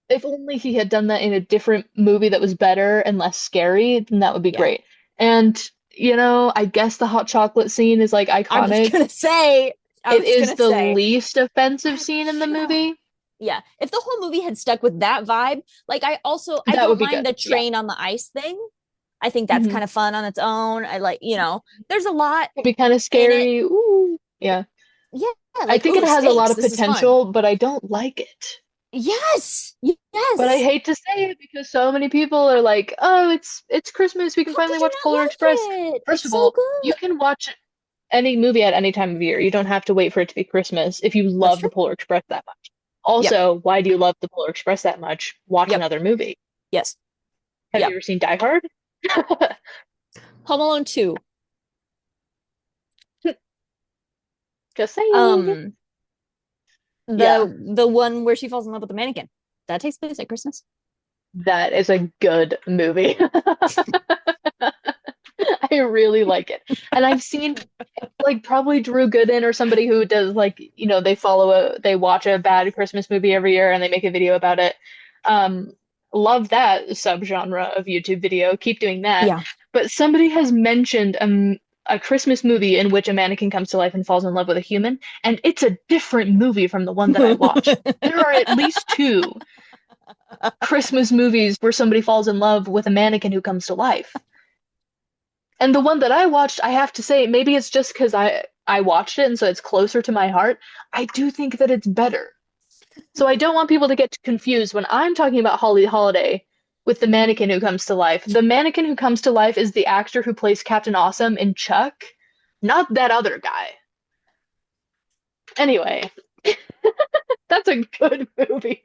if only he had done that in a different movie that was better and less scary, then that would be Yeah. great. And, I guess the hot chocolate scene is like I was iconic. gonna say, I It was is gonna the say, least offensive I'm scene in the sure. movie. Yeah. If the whole movie had stuck with that vibe, like I That would don't be mind good. the Yeah. train on the ice thing. I think that's Hmm. kind of fun on its own. I like, there's a lot It'd be kind of in it. scary. Ooh. Yeah. Yeah, I like, think it ooh, has a lot stakes. of This is fun. potential, but I don't like it. Yes. But I Yes. hate to say it because so many people are like, "Oh, it's Christmas. We can How finally could you watch not Polar Express." like it? First It's of so all, you good. can watch any movie at any time of year. You don't have to wait for it to be Christmas if you That's love the true. Polar Express that much. Yep. Also, why do you love the Polar Express that much? Watch Yep. another movie. Yes. Have you Yep. ever seen Die Hard? Home Alone 2. Just saying. Um, Yeah. The one where she falls in love with the mannequin. That takes place at Christmas. That is a good movie. I really like it. And I've seen like probably Drew Gooden or somebody who does like, they watch a bad Christmas movie every year and they make a video about it. Um, love that subgenre of YouTube video. Keep doing that. Yeah. But somebody has mentioned a Christmas movie in which a mannequin comes to life and falls in love with a human, and it's a different movie from the one that I watched. There are at least two Christmas movies where somebody falls in love with a mannequin who comes to life. And the one that I watched, I have to say, maybe it's just because I watched it and so it's closer to my heart. I do think that it's better. So I don't want people to get confused when I'm talking about Holly Holiday with the mannequin who comes to life. The mannequin who comes to life is the actor who plays Captain Awesome in Chuck, not that other guy. Anyway, that's a good movie.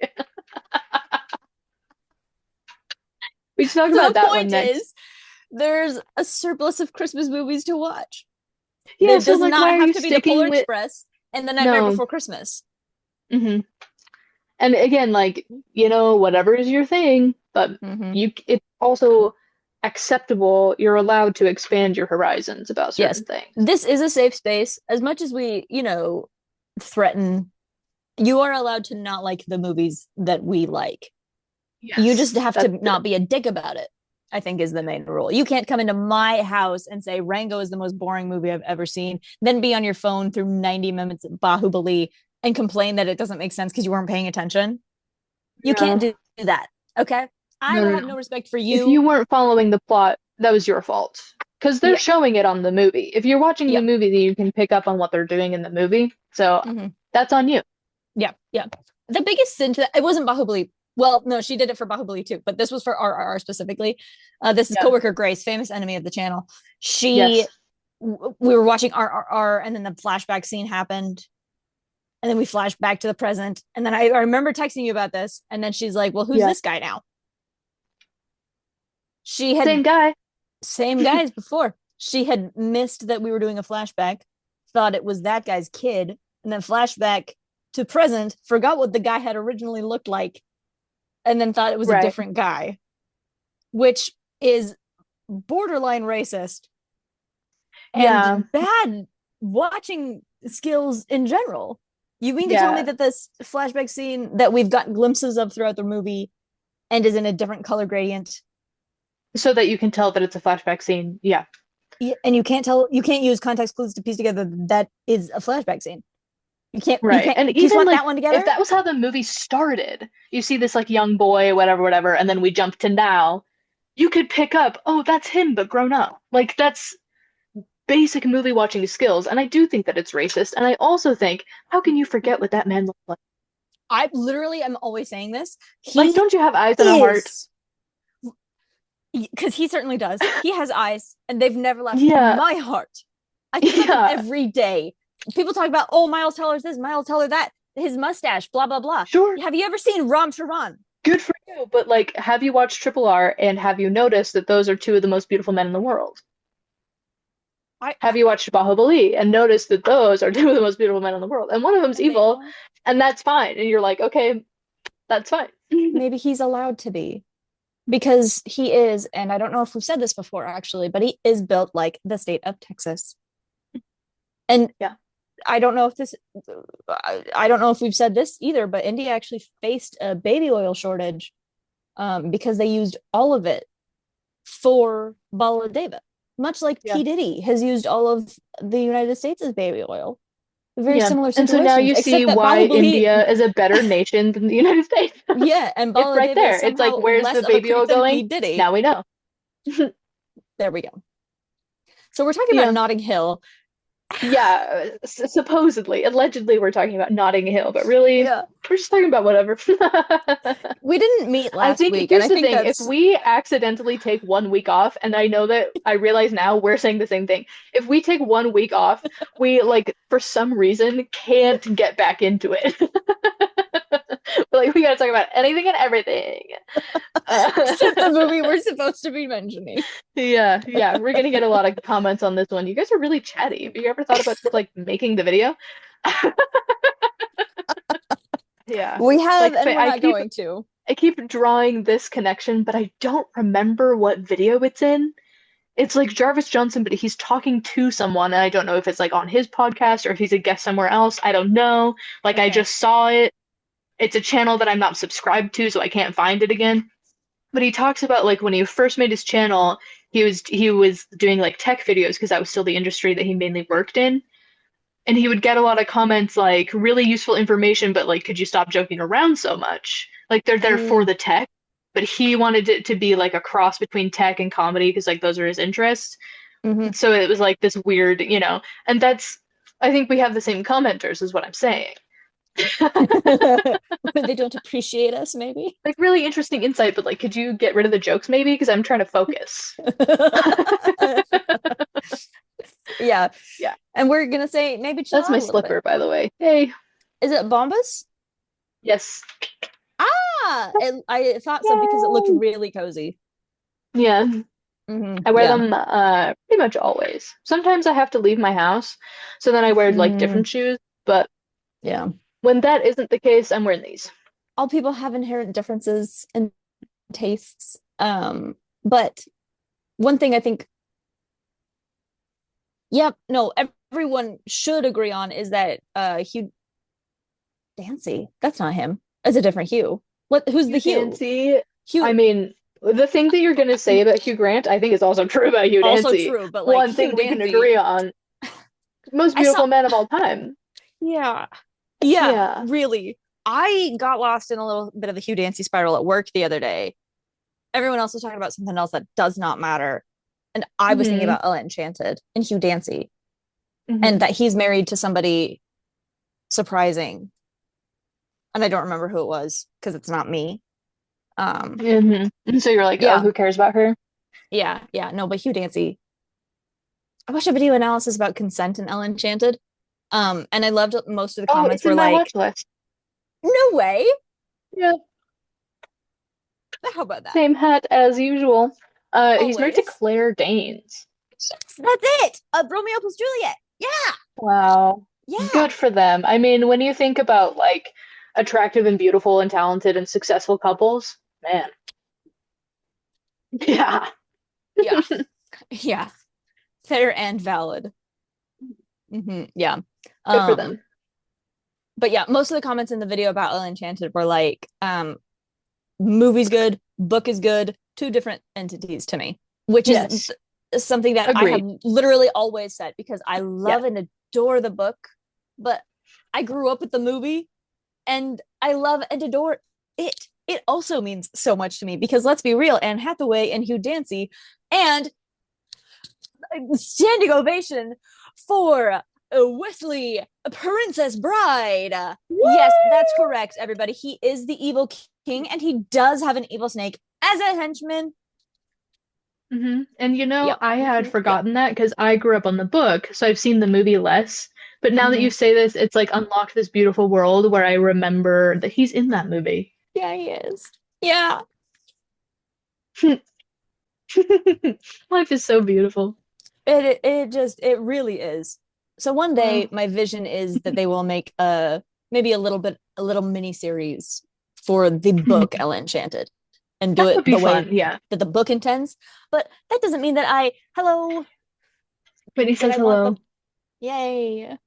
We should talk So about the that one point next. is, there's a surplus of Christmas movies to watch. Yeah, It so does like, not why are have you to be the Polar sticking with Express and the Nightmare no? Before Christmas. Hmm. And again, like, whatever is your thing, but Mm-hmm. it's also acceptable. You're allowed to expand your horizons about Yes, certain things. this is a safe space. As much as we, threaten, you are allowed to not like the movies that we like. You just Yes, have to that's true. not be a dick about it, I think is the main rule. You can't come into my house and say Rango is the most boring movie I've ever seen, then be on your phone through 90 minutes of Bahubali and complain that it doesn't make sense because you weren't paying attention. You can't No, do that. Okay. I no, will no, have no. no respect for If you. you weren't following the plot, that was your fault. Because they're Yeah. showing it on the movie. If you're watching the Yep. movie, then you can pick up on what they're doing in the movie. So Mm-hmm. that's on you. Yeah. Yeah. The biggest sin to that, it wasn't Bahubali. Well, no, she did it for Bahubali too, but this was for RRR specifically. This is Yeah. coworker Grace, famous enemy of the channel. Yes. We were watching RRR, and then the flashback scene happened, and then we flashed back to the present, and then I remember texting you about this, and then she's like, "Well, who's Yeah. this guy now?" She had Same guy. same guy as before. She had missed that we were doing a flashback, thought it was that guy's kid, and then flashback to present, forgot what the guy had originally looked like, and then thought it was a Right. different guy, which is borderline racist Yeah. and bad watching skills in general. You mean to tell me Yeah. that this flashback scene that we've gotten glimpses of throughout the movie and is in a different color gradient, So that you can tell that it's a flashback scene. Yeah. and you can't use context clues to piece together that is a flashback scene? You Right. can't And piece even that one together? if that was how the movie started, you see this like young boy, whatever, whatever, and then we jump to now, you could pick up, oh, that's him, but grown up. Like that's basic movie watching skills. And I do think that it's racist. And I also think, how can you forget what that man looked like? I literally am always saying this. Like, don't you have eyes and a heart? Because he certainly does. He has eyes, and they've never left Yeah. my heart. I think about Yeah. him every day. People talk about, oh, Miles Teller's this, Miles Teller that, his mustache, blah, blah, blah. Sure. Have you ever seen Ram Charan? Good for you. But like, have you watched Triple R and have you noticed that those are two of the most beautiful men in the world? Have you watched Bahubali and noticed that those are two of the most beautiful men in the world? And one of them's evil, and that's fine. And you're like, okay, that's fine. Maybe he's allowed to be. Because he is, and I don't know if we've said this before actually, but he is built like the state of Texas. And yeah, I don't know if we've said this either, but India actually faced a baby oil shortage because they used all of it for Baladeva, much like P. Diddy has used all of the United States as baby oil. Very similar situations. And so now you see why India is a better nation than the United States. Yeah, and it's right there. It's like, where's the baby oil going? Now we know. There we go. So we're talking about Notting Hill. Yeah, supposedly, allegedly, we're talking about Notting Hill, but really, we're just talking about whatever. We didn't meet last week. Here's the thing: if we accidentally take 1 week off, and I know that I realize now we're saying the same thing. If we take 1 week off, we like for some reason can't get back into it. Like we gotta talk about anything and everything. Except the movie we're supposed to be mentioning. Yeah, we're gonna get a lot of comments on this one. You guys are really chatty. Have you ever thought about like making the video? Yeah. We have, Like and we're I not keep going to. I keep drawing this connection, but I don't remember what video it's in. It's like Jarvis Johnson, but he's talking to someone, and I don't know if it's like on his podcast or if he's a guest somewhere else. I don't know. Like I Okay. just saw it. It's a channel that I'm not subscribed to, so I can't find it again. But he talks about like when he first made his channel, he was doing like tech videos because that was still the industry that he mainly worked in. And he would get a lot of comments like really useful information, but like could you stop joking around so much? Like they're there for Mm, the tech, but he wanted it to be like a cross between tech and comedy because like those are his interests. mhm. So it was like this weird, and that's I think we have the same commenters is what I'm saying. They don't appreciate us, maybe. Like really interesting insight, but like could you get rid of the jokes maybe? Because I'm trying to focus. Yeah. Yeah. And we're gonna say maybe chill That's out my a little bit. slipper, by the way. Hey. Is it Bombas? Yes. I thought so because it looked Yay! really cozy. Yeah. I wear Yeah. them pretty much always. Sometimes I have to leave my house, so then I wear like Mm, different shoes, but yeah. when that isn't the case, I'm wearing these. All people have inherent differences in tastes. But one thing I think, yep, no, everyone should agree on is that Hugh Dancy, that's not him. It's a different Hugh. Who's the Hugh Hugh? Dancy, I Hugh, mean, the thing that you're gonna say about Hugh Grant, I think is also true about Hugh also Dancy. true, but like One thing Hugh we can Dancy, agree on, most I saw, beautiful man of all time. yeah, yeah, Yeah. really. I got lost in a little bit of the Hugh Dancy spiral at work the other day. Everyone else was talking about something else that does not matter. And I was thinking Hmm. about Ella Enchanted and Hugh Dancy and Hmm. that he's married to somebody surprising. And I don't remember who it was because it's not me. Um, Hmm. So you're like, oh, yeah, who cares about her? yeah, no, but Hugh Dancy. I watched a video analysis about consent in Ella Enchanted. And I loved most of the Oh, comments it's were in my like, watch list. no way. Yeah, How about that? same hat as usual. He's married to Always. Claire Danes. Yes, that's it. Romeo plus Juliet. Yeah, Wow. yeah. Good for them. I mean, when you think about like attractive and beautiful and talented and successful couples, man. Yeah. Yeah, yeah, fair and valid. Yeah. Good for Um, them. but yeah, most of the comments in the video about Ella Enchanted were like, movie's good, book is good, two different entities to me, which is Yes. something that I have Agreed. literally always said because I Yeah. love and adore the book, but I grew up with the movie and I love and adore it. It also means so much to me because let's be real, Anne Hathaway and Hugh Dancy and standing ovation for Wesley, Princess Bride. Yes, that's correct, everybody. He is the evil king, and he does have an evil snake as a henchman. And Yep. I had Yep. forgotten that because I grew up on the book, so I've seen the movie less. But now that you Mhm. say this, it's like unlocked this beautiful world where I remember that he's in that movie. Yeah, he is. Yeah. Life is so beautiful. It really is. So one day Wow. my vision is that they will make maybe a little mini series for the book Ella Enchanted and do That it would be the way fun, yeah. that the book intends. But that doesn't mean that hello, Whitney that says I want the hello. yay.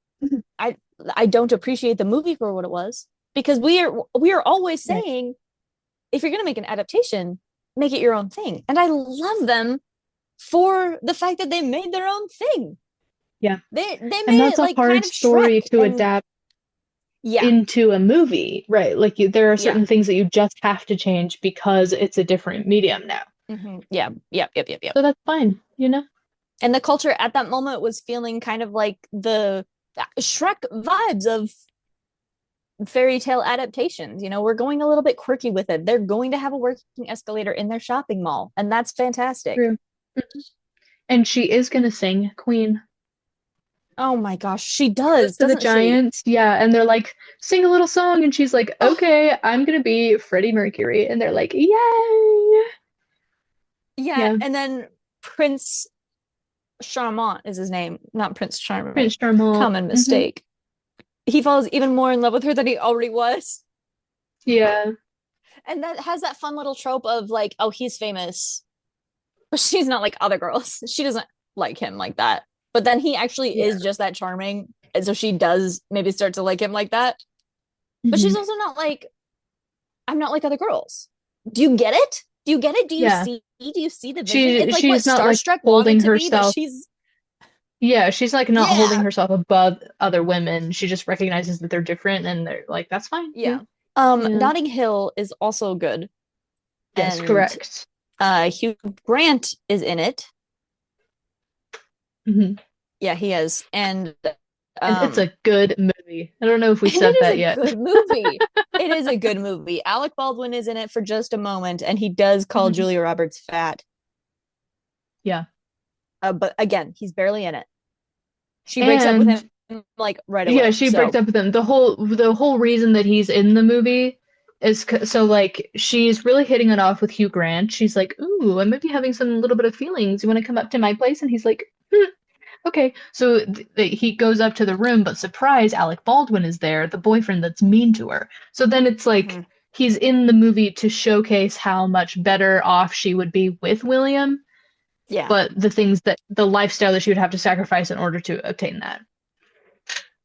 I I don't appreciate the movie for what it was because we are always Right. saying if you're gonna make an adaptation, make it your own thing. And I love them for the fact that they made their own thing. Yeah. They And made that's it a like hard kind of story Shrek to and adapt yeah, into a movie, right? Like there are yeah. certain things that you just have to change because it's a different medium now. Yeah, yep. So that's fine. And the culture at that moment was feeling kind of like the Shrek vibes of fairy tale adaptations. We're going a little bit quirky with it. They're going to have a working escalator in their shopping mall, and that's fantastic. True. And she is gonna sing Queen. Oh my gosh, she does, To the doesn't she? Giants, yeah, and they're like, sing a little song, and she's like, Oh, okay, I'm gonna be Freddie Mercury, and they're like, yay! yeah. Yeah, And then Prince Charmant is his name, not Prince Charming. Prince Charmant. Common mistake. He falls even more in love with her than he already was. Yeah. And that has that fun little trope of like, oh, he's famous, but she's not like other girls. She doesn't like him like that. But then he actually Yeah. is just that charming. And so she does maybe start to like him like that. But she's Mhm. also not like, I'm not like other girls. Do you get it? Do you get it? Yeah. Do you see the vision? It's like what She's not like Starstruck wanted holding to be, but herself. she's Yeah, she's like not holding yeah, herself above other women. She just recognizes that they're different and they're like, that's fine. Yeah. yeah. Yeah. Notting Hill is also good. Yes, And correct. Hugh Grant is in it. Hmm. Yeah, he is. And it's Um a good movie. I don't know if we and said it is that a yet. good movie. It is a good movie. Alec Baldwin is in it for just a moment, and he does call Mhm. Julia Roberts fat. Yeah. But again, he's barely in it. She breaks up with And him like right yeah, away. she breaks So up with him. The whole reason that he's in the movie is so like she's really hitting it off with Hugh Grant. She's like, "Ooh, I might be having some little bit of feelings. You want to come up to my place?" And he's like, "Okay." So he goes up to the room, but surprise, Alec Baldwin is there, the boyfriend that's mean to her. So then it's like mhm. he's in the movie to showcase how much better off she would be with William, Yeah. but the lifestyle that she would have to sacrifice in order to obtain that.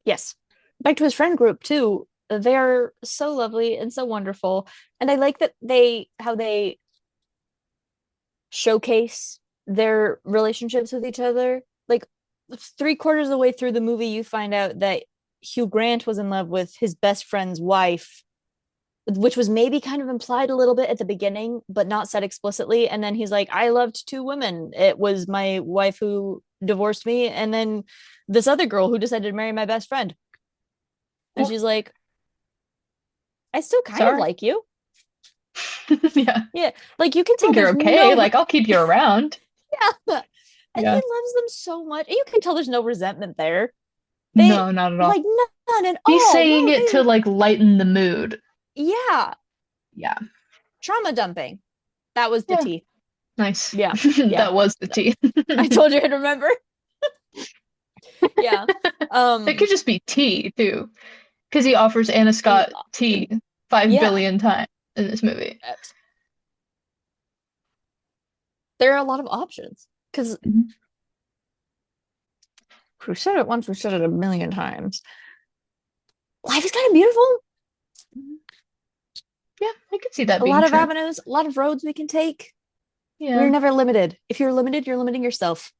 Yes. Back to his friend group too. They're so lovely and so wonderful. And I like that how they showcase their relationships with each other. Like 3/4 of the way through the movie, you find out that Hugh Grant was in love with his best friend's wife, which was maybe kind of implied a little bit at the beginning, but not said explicitly. And then he's like, I loved two women. It was my wife who divorced me, and then this other girl who decided to marry my best friend. And Well, she's like, I still kind of sorry. like you. Yeah. Yeah. Like you can I tell think you're there's okay. no Like I'll keep you around. yeah. And he Yeah. loves them so much. You can tell there's no resentment there. They No, not at all. like none at He's all. saying No, it to like lighten the mood. yeah. Yeah. Trauma dumping. That was the Yeah. tea. Nice. Yeah. Yeah. That was the tea. I told you I'd remember. Yeah. It could just be tea too, because he offers Anna he- Scott tea 5 billion yeah. times in this movie. There are a lot of options because Mhm. we said it once, we said it a million times. Life is kind of beautiful. Yeah, I could see that A being lot of true. avenues, a lot of roads we can take. Yeah. We're never limited. If you're limited, you're limiting yourself.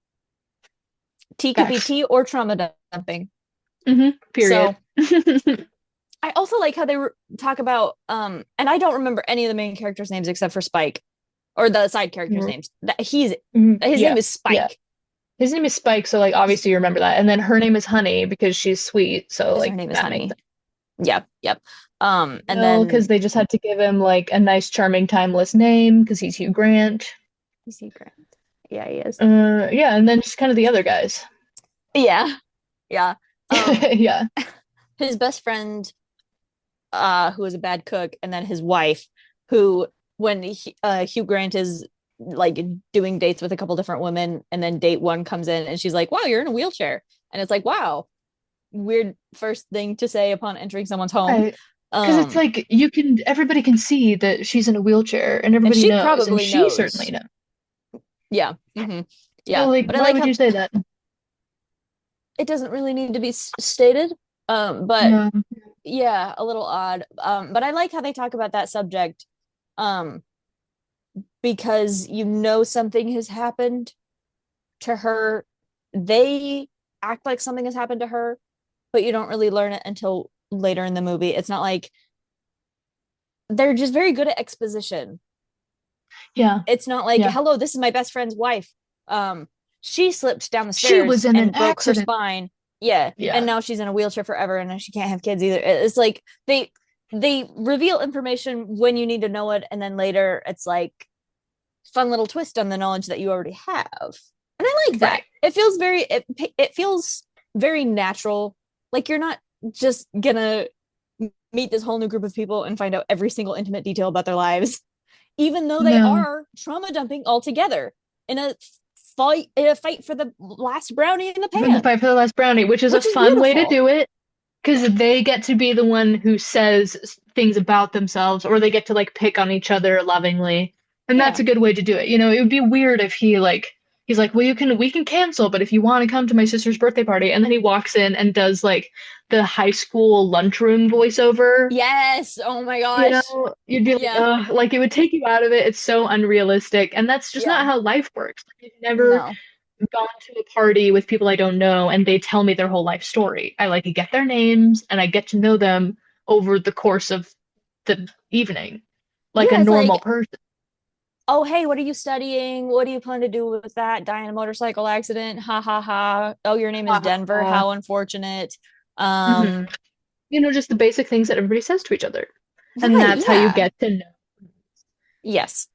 Tea could be Facts. tea or trauma dumping. Period. So I also like how they talk about and I don't remember any of the main characters' names except for Spike or the side characters' names. His Yeah. name is Spike. Yeah. His name is Spike, so like obviously you remember that. And then her name is Honey because she's sweet, so Because her like name is that makes Honey. sense. Yep, yep. And No, because then they just had to give him like a nice, charming, timeless name because he's Hugh Grant. you see Grant. Yeah, he is. Yeah, and then just kind of the other guys. Yeah, yeah. Yeah. His best friend, who is a bad cook, and then his wife, who when Hugh Grant is like doing dates with a couple different women, and then date one comes in and she's like, "Wow, you're in a wheelchair," and it's like, "Wow, weird first thing to say upon entering someone's home." Right. Because it's like everybody can see that she's in a wheelchair and And everybody she knows, and probably she certainly knows. knows. Yeah, So yeah. like, But I why like would how you say that? it doesn't really need to be stated. But No. yeah, a little odd. But I like how they talk about that subject. Um, because you know something has happened to her. They act like something has happened to her, but you don't really learn it until later in the movie. It's not like they're just very good at exposition. Yeah. It's not like, Yeah. hello, this is my best friend's wife. She slipped down the She stairs was in an and broke her accident. spine. Yeah. Yeah. And now she's in a wheelchair forever and she can't have kids either. It's like they reveal information when you need to know it, and then later it's like fun little twist on the knowledge that you already have. And I like that. Right. It feels very natural. Like you're not just gonna meet this whole new group of people and find out every single intimate detail about their lives, even though they No. are trauma dumping all together in a fight for the last brownie in the In the pan, fight for the last brownie, which is a which is fun way to beautiful. do it. because they get to be the one who says things about themselves, or they get to like pick on each other lovingly. And that's Yeah. a good way to do it. It would be weird if he's like, well, we can cancel, but if you want to come to my sister's birthday party, and then he walks in and does like the high school lunchroom voiceover, Yes. Oh my gosh. you'd be like, Yeah. ugh, like it would take you out of it. It's so unrealistic. And that's just not Yeah. how life works. Like, I've never No. gone to a party with people I don't know and they tell me their whole life story. I like get their names and I get to know them over the course of the evening, like a Yeah, it's normal like, person. oh, hey, what are you studying? What do you plan to do with that? Die in a motorcycle accident? Ha ha ha. Oh, your name is Denver. Uh, How unfortunate. mhm. Um, Just the basic things that everybody says to each other. And right, that's how you yeah. get to know. Yes.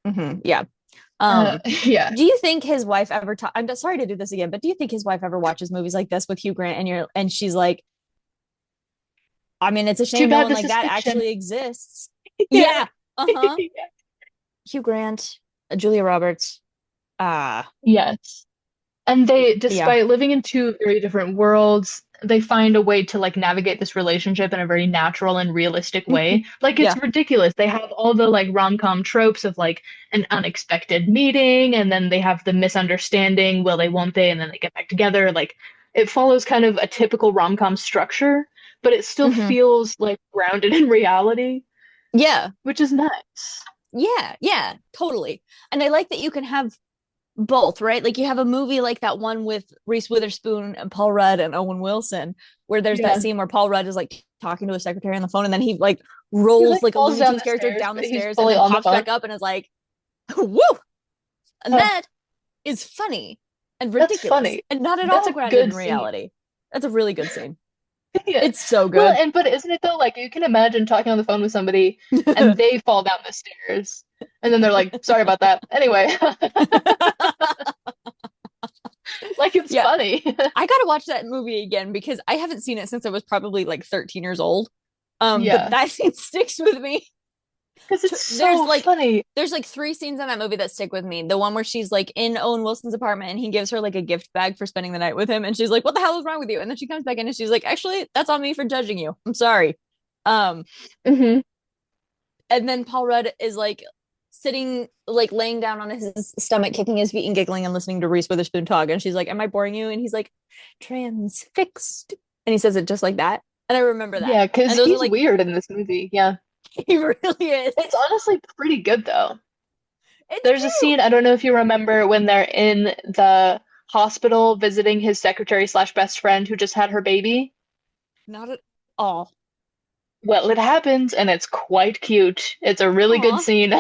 Yeah. Uh, Um, yeah. do you think his wife ever I'm sorry to do this again, but do you think his wife ever watches movies like this with Hugh Grant and she's like, I mean, it's a Too shame no bad one this like is that fiction. actually exists. Yeah. Yeah. Uh-huh. Hugh Grant, Julia Roberts. Yes. And they, Yeah. despite living in two very different worlds, they find a way to like navigate this relationship in a very natural and realistic way. Like it's Yeah. ridiculous. They have all the like rom-com tropes of like an unexpected meeting, and then they have the misunderstanding, will they, won't they, and then they get back together. Like it follows kind of a typical rom-com structure, but it still Hmm. feels like grounded in reality, Yeah. which is nice. Yeah. Yeah. Totally. And I like that you can have both, right? Like you have a movie like that one with Reese Witherspoon and Paul Rudd and Owen Wilson, where there's that Yeah. scene where Paul Rudd is like talking to his secretary on the phone, and then he like He rolls like like a falls Looney down Tunes the character stairs, down the but he's stairs and fully then on the pops phone. back up and is like, woo! And Huh, that is funny and that's ridiculous funny. and not at That's all a grounded in good scene. reality. That's a really good scene. Yeah. It's so Well, good. and but isn't it though? Like you can imagine talking on the phone with somebody and they fall down the stairs, and then they're like, "Sorry about that." Anyway, like it's Yeah, funny. I gotta watch that movie again because I haven't seen it since I was probably like 13 years old. But Yeah, that scene sticks with me. because it's There's so like funny. there's like three scenes in that movie that stick with me. The one where she's like in Owen Wilson's apartment and he gives her like a gift bag for spending the night with him, and she's like, "What the hell is wrong with you?" And then she comes back in and she's like, "Actually, that's on me for judging you. I'm sorry." Um, Hmm. and then Paul Rudd is like sitting like laying down on his stomach, kicking his feet and giggling and listening to Reese Witherspoon talk, and she's like, "Am I boring you?" And he's like, "Transfixed," and he says it just like that, and I remember that. Yeah, because And those are he's like weird in this movie. Yeah, he really is. it's honestly pretty good though. It's There's a scene, cute. I don't know if you remember, when they're in the hospital visiting his secretary slash best friend who just had her baby. Not at all. Well, it happens, and it's quite cute. It's a really good Aw. scene.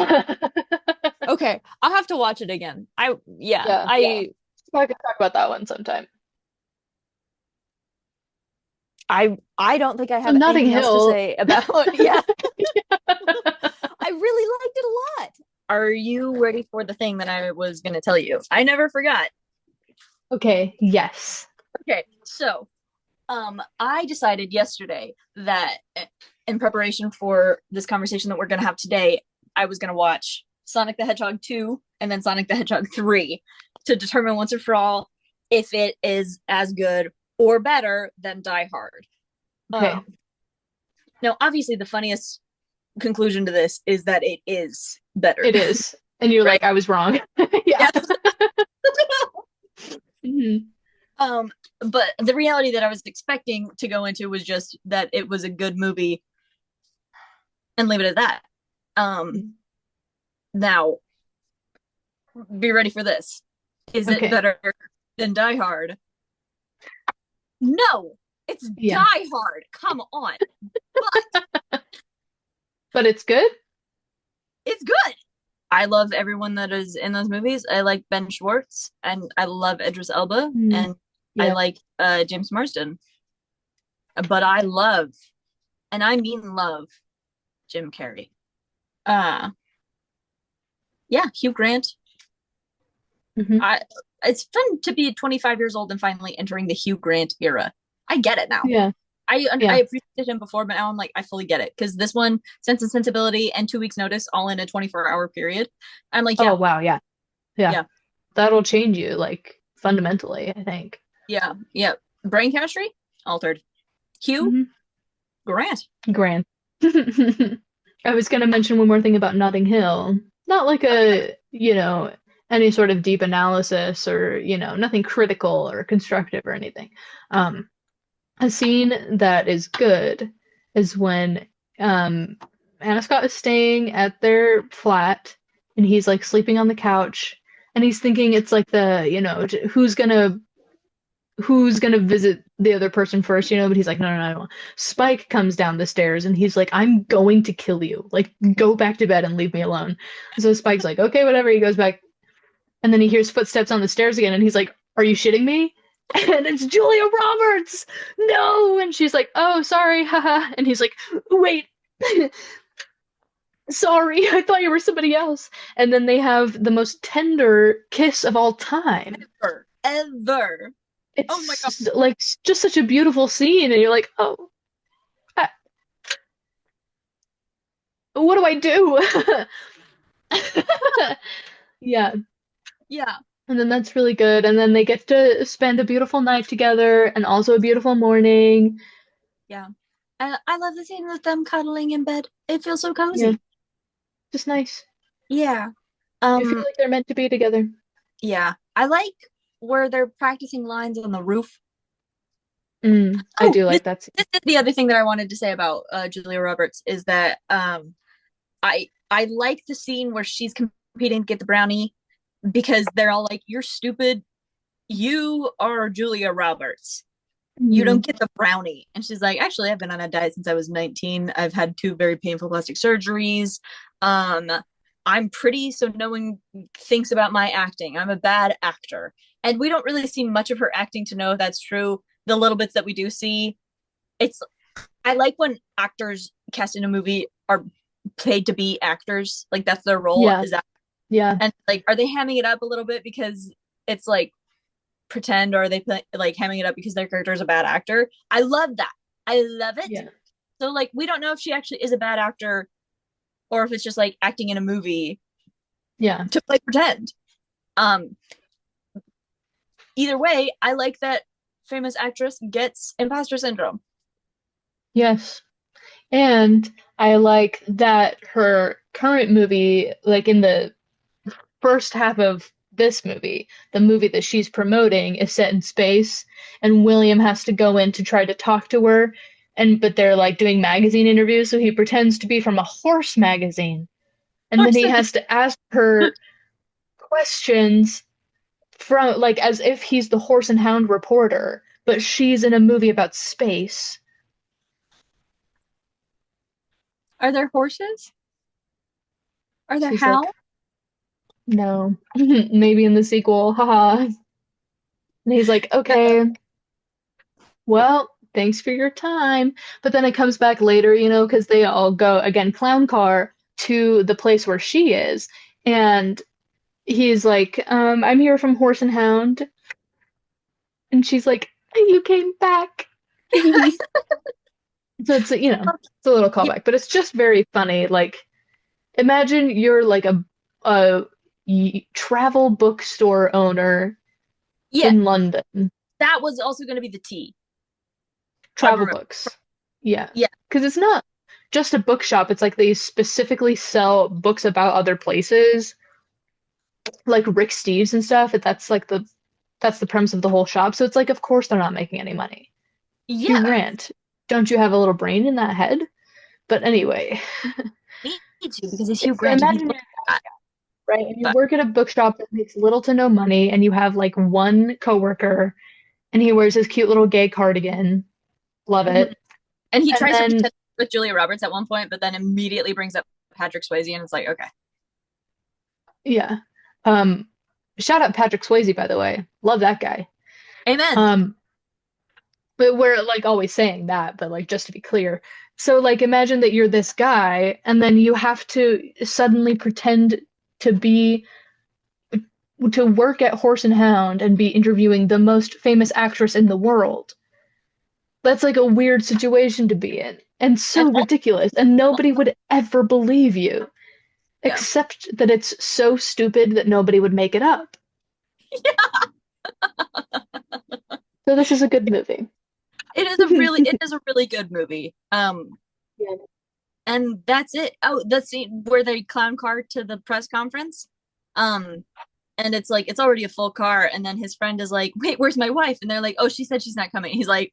Okay, I'll have to watch it again. Yeah, Yeah, I could talk about that one sometime. I don't think I So have Notting anything else to Hill. say about yeah. I really liked it a lot. Are you ready for the thing that I was going to tell you? I never forgot. Okay, yes. Okay, so I decided yesterday that in preparation for this conversation that we're going to have today, I was going to watch Sonic the Hedgehog 2 and then Sonic the Hedgehog 3 to determine once and for all if it is as good or better than Die Hard. Okay. Now, obviously, the funniest conclusion to this is that it is better. It is. And you're Right? like, I was wrong. Yeah. Yeah. Mhm. But the reality that I was expecting to go into was just that it was a good movie and leave it at that. Now, be ready for this. Is it Okay. better than Die Hard? No, it's Yeah. Die Hard. Come on. But But it's good? it's good. I love everyone that is in those movies. I like Ben Schwartz and I love Idris Elba and I Yeah. like James Marsden. But I love, and I mean love, Jim Carrey. Yeah, Hugh Grant. Mhm. It's fun to be 25 years old and finally entering the Hugh Grant era. I get it now. Yeah. I Yeah. appreciated him before, but now I'm like, I fully get it. Because this one, Sense and Sensibility and 2 weeks notice, all in a 24-hour period. I'm like, yeah, Oh, wow. Yeah. Yeah. yeah, That'll change you, like, fundamentally, I think. yeah. Brain chemistry, altered. Hugh, Mhm. Grant. Grant. I was going to mention one more thing about Notting Hill. Not like any sort of deep analysis or, nothing critical or constructive or anything. Um, a scene that is good is when Anna Scott is staying at their flat and he's like sleeping on the couch and he's thinking it's like who's gonna visit the other person first, but he's like, no, no, no, no. Spike comes down the stairs and he's like, I'm going to kill you. Like, go back to bed and leave me alone. So Spike's like, okay, whatever. He goes back and then he hears footsteps on the stairs again and he's like, are you shitting me? And it's Julia Roberts. No. And she's like, oh, sorry. Haha. And he's like, wait. Sorry, I thought you were somebody else. And then they have the most tender kiss of all time. Ever. It's Oh my God. like just such a beautiful scene, and you're like, oh, I, what do I do? Yeah, Yeah. and then that's really good. And then they get to spend a beautiful night together and also a beautiful morning. Yeah. I love the scene with them cuddling in bed. It feels so Yeah, cozy. just nice. Yeah. You feel like they're meant to be together. Yeah. I like where they're practicing lines on the roof. I do like that scene. This is the other thing that I wanted to say about Julia Roberts is that I like the scene where she's competing to get the brownie because they're all like, "You're stupid. You are Julia Roberts. You don't get the brownie." And she's like, "Actually, I've been on a diet since I was 19. I've had 2 very painful plastic surgeries. I'm pretty, so no one thinks about my acting. I'm a bad actor." And we don't really see much of her acting to know if that's true. The little bits that we do see, I like when actors cast in a movie are paid to be actors. Like that's their role. Yeah, Is that yeah, and like are they hamming it up a little bit because it's like pretend, or are they like hamming it up because their character is a bad actor? I love that. I love it. yeah, So like we don't know if she actually is a bad actor or if it's just like acting in a movie yeah. to like pretend. Um Either way, I like that famous actress gets imposter syndrome. Yes. And I like that her current movie, like in the first half of this movie, the movie that she's promoting is set in space, and William has to go in to try to talk to her, but they're like doing magazine interviews, so he pretends to be from a horse magazine, and then he has to ask her questions from like as if he's the horse and hound reporter, but she's in a movie about space. Are there horses? Are there She's like, hounds? no, maybe in the sequel, haha. And he's like, okay, well, thanks for your time. But then it comes back later, because they all go again, clown car to the place where she is. And he's like, I'm here from Horse and Hound. And she's like, you came back. So it's a little Yeah, callback, but it's just very funny. Like, imagine you're like a travel bookstore owner yeah, in London. that was also going to be the T. I Travel remember. books. Yeah. Yeah, Because it's not just a bookshop. It's like they specifically sell books about other places, like Rick Steves and stuff. That's the premise of the whole shop. So it's like, of course they're not making any money. Hugh yeah, Grant, don't you have a little brain in that head? But anyway, me too, because it's Hugh so Grant and he's imagine you're that. right, and you But work at a bookshop that makes little to no money, and you have like one coworker, and he wears his cute little gay cardigan. Love mhm. it. And he And tries to then pretend with Julia Roberts at one point, but then immediately brings up Patrick Swayze, and it's like, okay, yeah. Um, Shout out Patrick Swayze, by the way. Love that guy. amen. Um, but we're like always saying that, but like just to be clear. So like imagine that you're this guy and then you have to suddenly pretend to be to work at Horse and Hound and be interviewing the most famous actress in the world. That's like a weird situation to be in and And so ridiculous and nobody would ever believe you yeah, except that it's so stupid that nobody would make it up. yeah, So this is a good movie. it is a really good movie. Yeah. And that's it. Oh, the scene where they clown car to the press conference. Um, and it's like it's already a full car, and then his friend is like, "Wait, where's my wife?" And they're like, "Oh, she said she's not coming." He's like,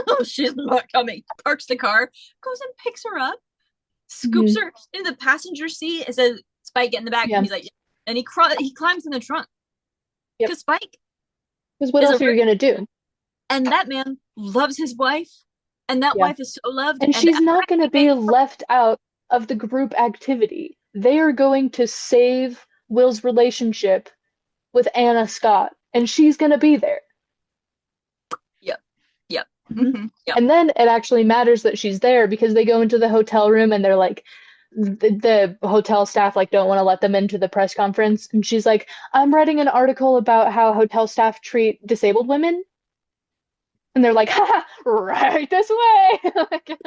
"Oh, she's not coming." Parks the car, goes and picks her up, scoops Mhm. her in the passenger seat, and says, "Spike, get in the back." And Yeah. he's like, yeah. And he climbs in the trunk Yep. because Spike Because what is else are you gonna do? and that man loves his wife, and that Yeah. wife is so loved. And And she's not gonna he made be left out of the group activity. They are going to save Will's relationship with Anna Scott, and she's gonna be there. yep, yep, Mhm. yep. And then it actually matters that she's there because they go into the hotel room and they're like, the hotel staff like don't want to let them into the press conference, and she's like, "I'm writing an article about how hotel staff treat disabled women," and they're like, "Haha, right this way." Like,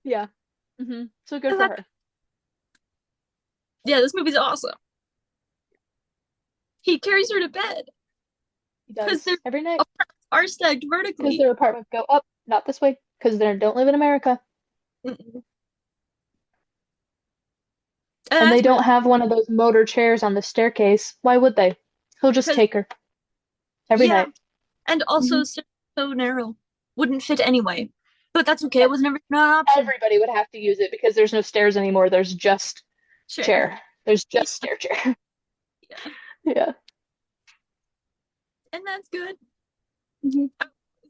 yeah. So good for her. Yeah, this movie's awesome. He carries her to bed He because does their every night apartments are stacked because vertically. their apartments go up, not this way, because they don't live in America. Mm-mm. And they That's don't really have one of those motor chairs on the staircase. Why would they? He'll just because take her every yeah, night. and Hmm. also so narrow, wouldn't fit anyway. But that's okay. It was never not an option. Everybody would have to use it because there's no stairs anymore. There's just Sure. chair. There's Yeah, just stair chair. yeah, Yeah. and that's good. Hmm.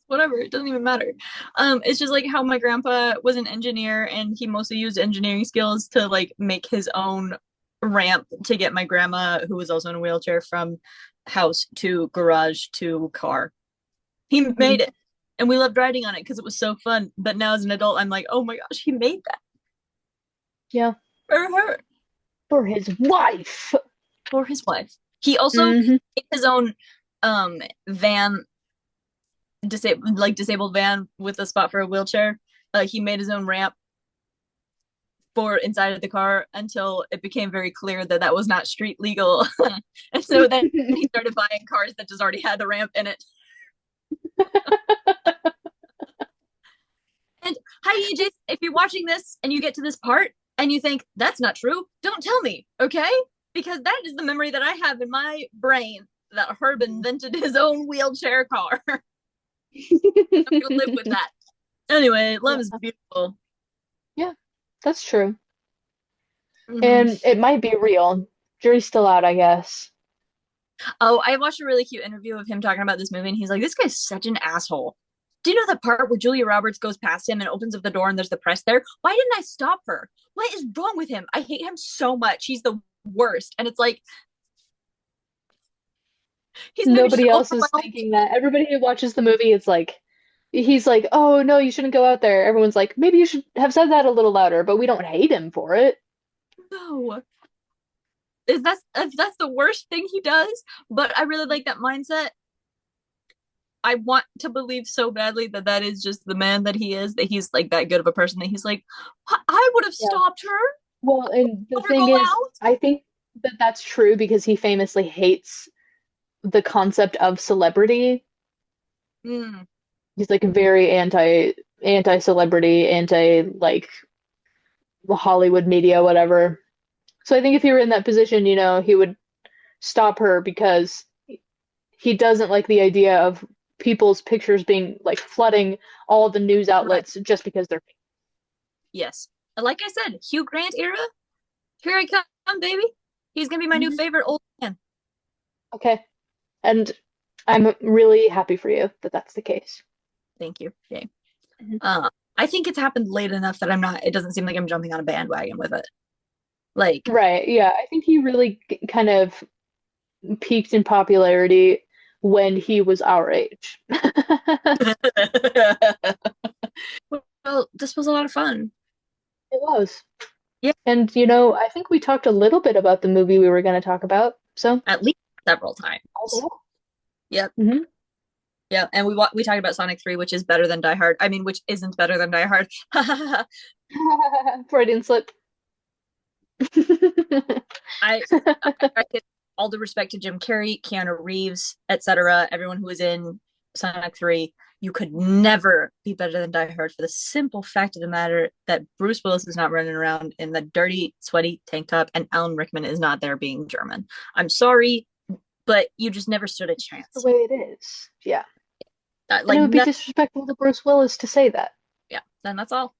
Whatever, it doesn't even matter. It's just like how my grandpa was an engineer and he mostly used engineering skills to like make his own ramp to get my grandma, who was also in a wheelchair, from house to garage to car. He Hmm. made it, and we loved riding on it because it was so fun. But now as an adult, I'm like, oh my gosh, he made that Yeah. for her, For his wife. for his wife. He also Hmm. made his own van, disabled van with a spot for a wheelchair. He made his own ramp for inside of the car until it became very clear that that was not street legal. And so then he started buying cars that just already had the ramp in it. And hi, EJ, if you're watching this and you get to this part and you think that's not true, don't tell me, okay? Because that is the memory that I have in my brain that Herb invented his own wheelchair car. I'm gonna live with that. Anyway, love is Yeah. beautiful. Yeah, that's true. Mm-hmm. And it might be real. Jury's still out, I guess. Oh, I watched a really cute interview of him talking about this movie, and he's like, "This guy's such an asshole." Do you know the part where Julia Roberts goes past him and opens up the door and there's the press there? Why didn't I stop her? What is wrong with him? I hate him so much. He's the worst. And it's like he's maybe just Nobody else is overwhelmed. thinking that. Everybody who watches the movie is like, he's like, "Oh no, you shouldn't go out there." Everyone's like, "Maybe you should have said that a little louder," but we don't hate him for it. No, is that's the worst thing he does. But I really like that mindset. I want to believe so badly that that is just the man that he is. That he's like that good of a person. That he's like, I would have Yeah. stopped her. Well, and the Let her thing go is, out. I think that that's true because he famously hates the concept of celebrity. Mm, He's like very anti celebrity, anti like Hollywood media, whatever. So I think if he were in that position, he would stop her because he doesn't like the idea of people's pictures being like flooding all the news right. outlets just because they're Yes. Like I said, Hugh Grant era. Here I come, baby. He's gonna be my new Mhm. favorite old man. Okay. And I'm really happy for you that that's the case. Thank you. Yay. Mhm. I think it's happened late enough that I'm not. It doesn't seem like I'm jumping on a bandwagon with it. Like, Right. Yeah. I think he really kind of peaked in popularity when he was our age. well, this was a lot of fun. It was. Yeah, And, I think we talked a little bit about the movie we were going to talk about. So, at least several times. Yep. mm-hmm. Yeah, and we talked about Sonic 3, which is better than Die Hard. I mean, which isn't better than Die Hard. Freudian slip. I, I all due respect to Jim Carrey, Keanu Reeves, etc., everyone who was in Sonic 3, you could never be better than Die Hard for the simple fact of the matter that Bruce Willis is not running around in the dirty, sweaty tank top, and Alan Rickman is not there being German. I'm sorry, but you just never stood a chance. The way it is. Yeah. Like, and it would be disrespectful to Bruce Willis to say that. Yeah, then that's all.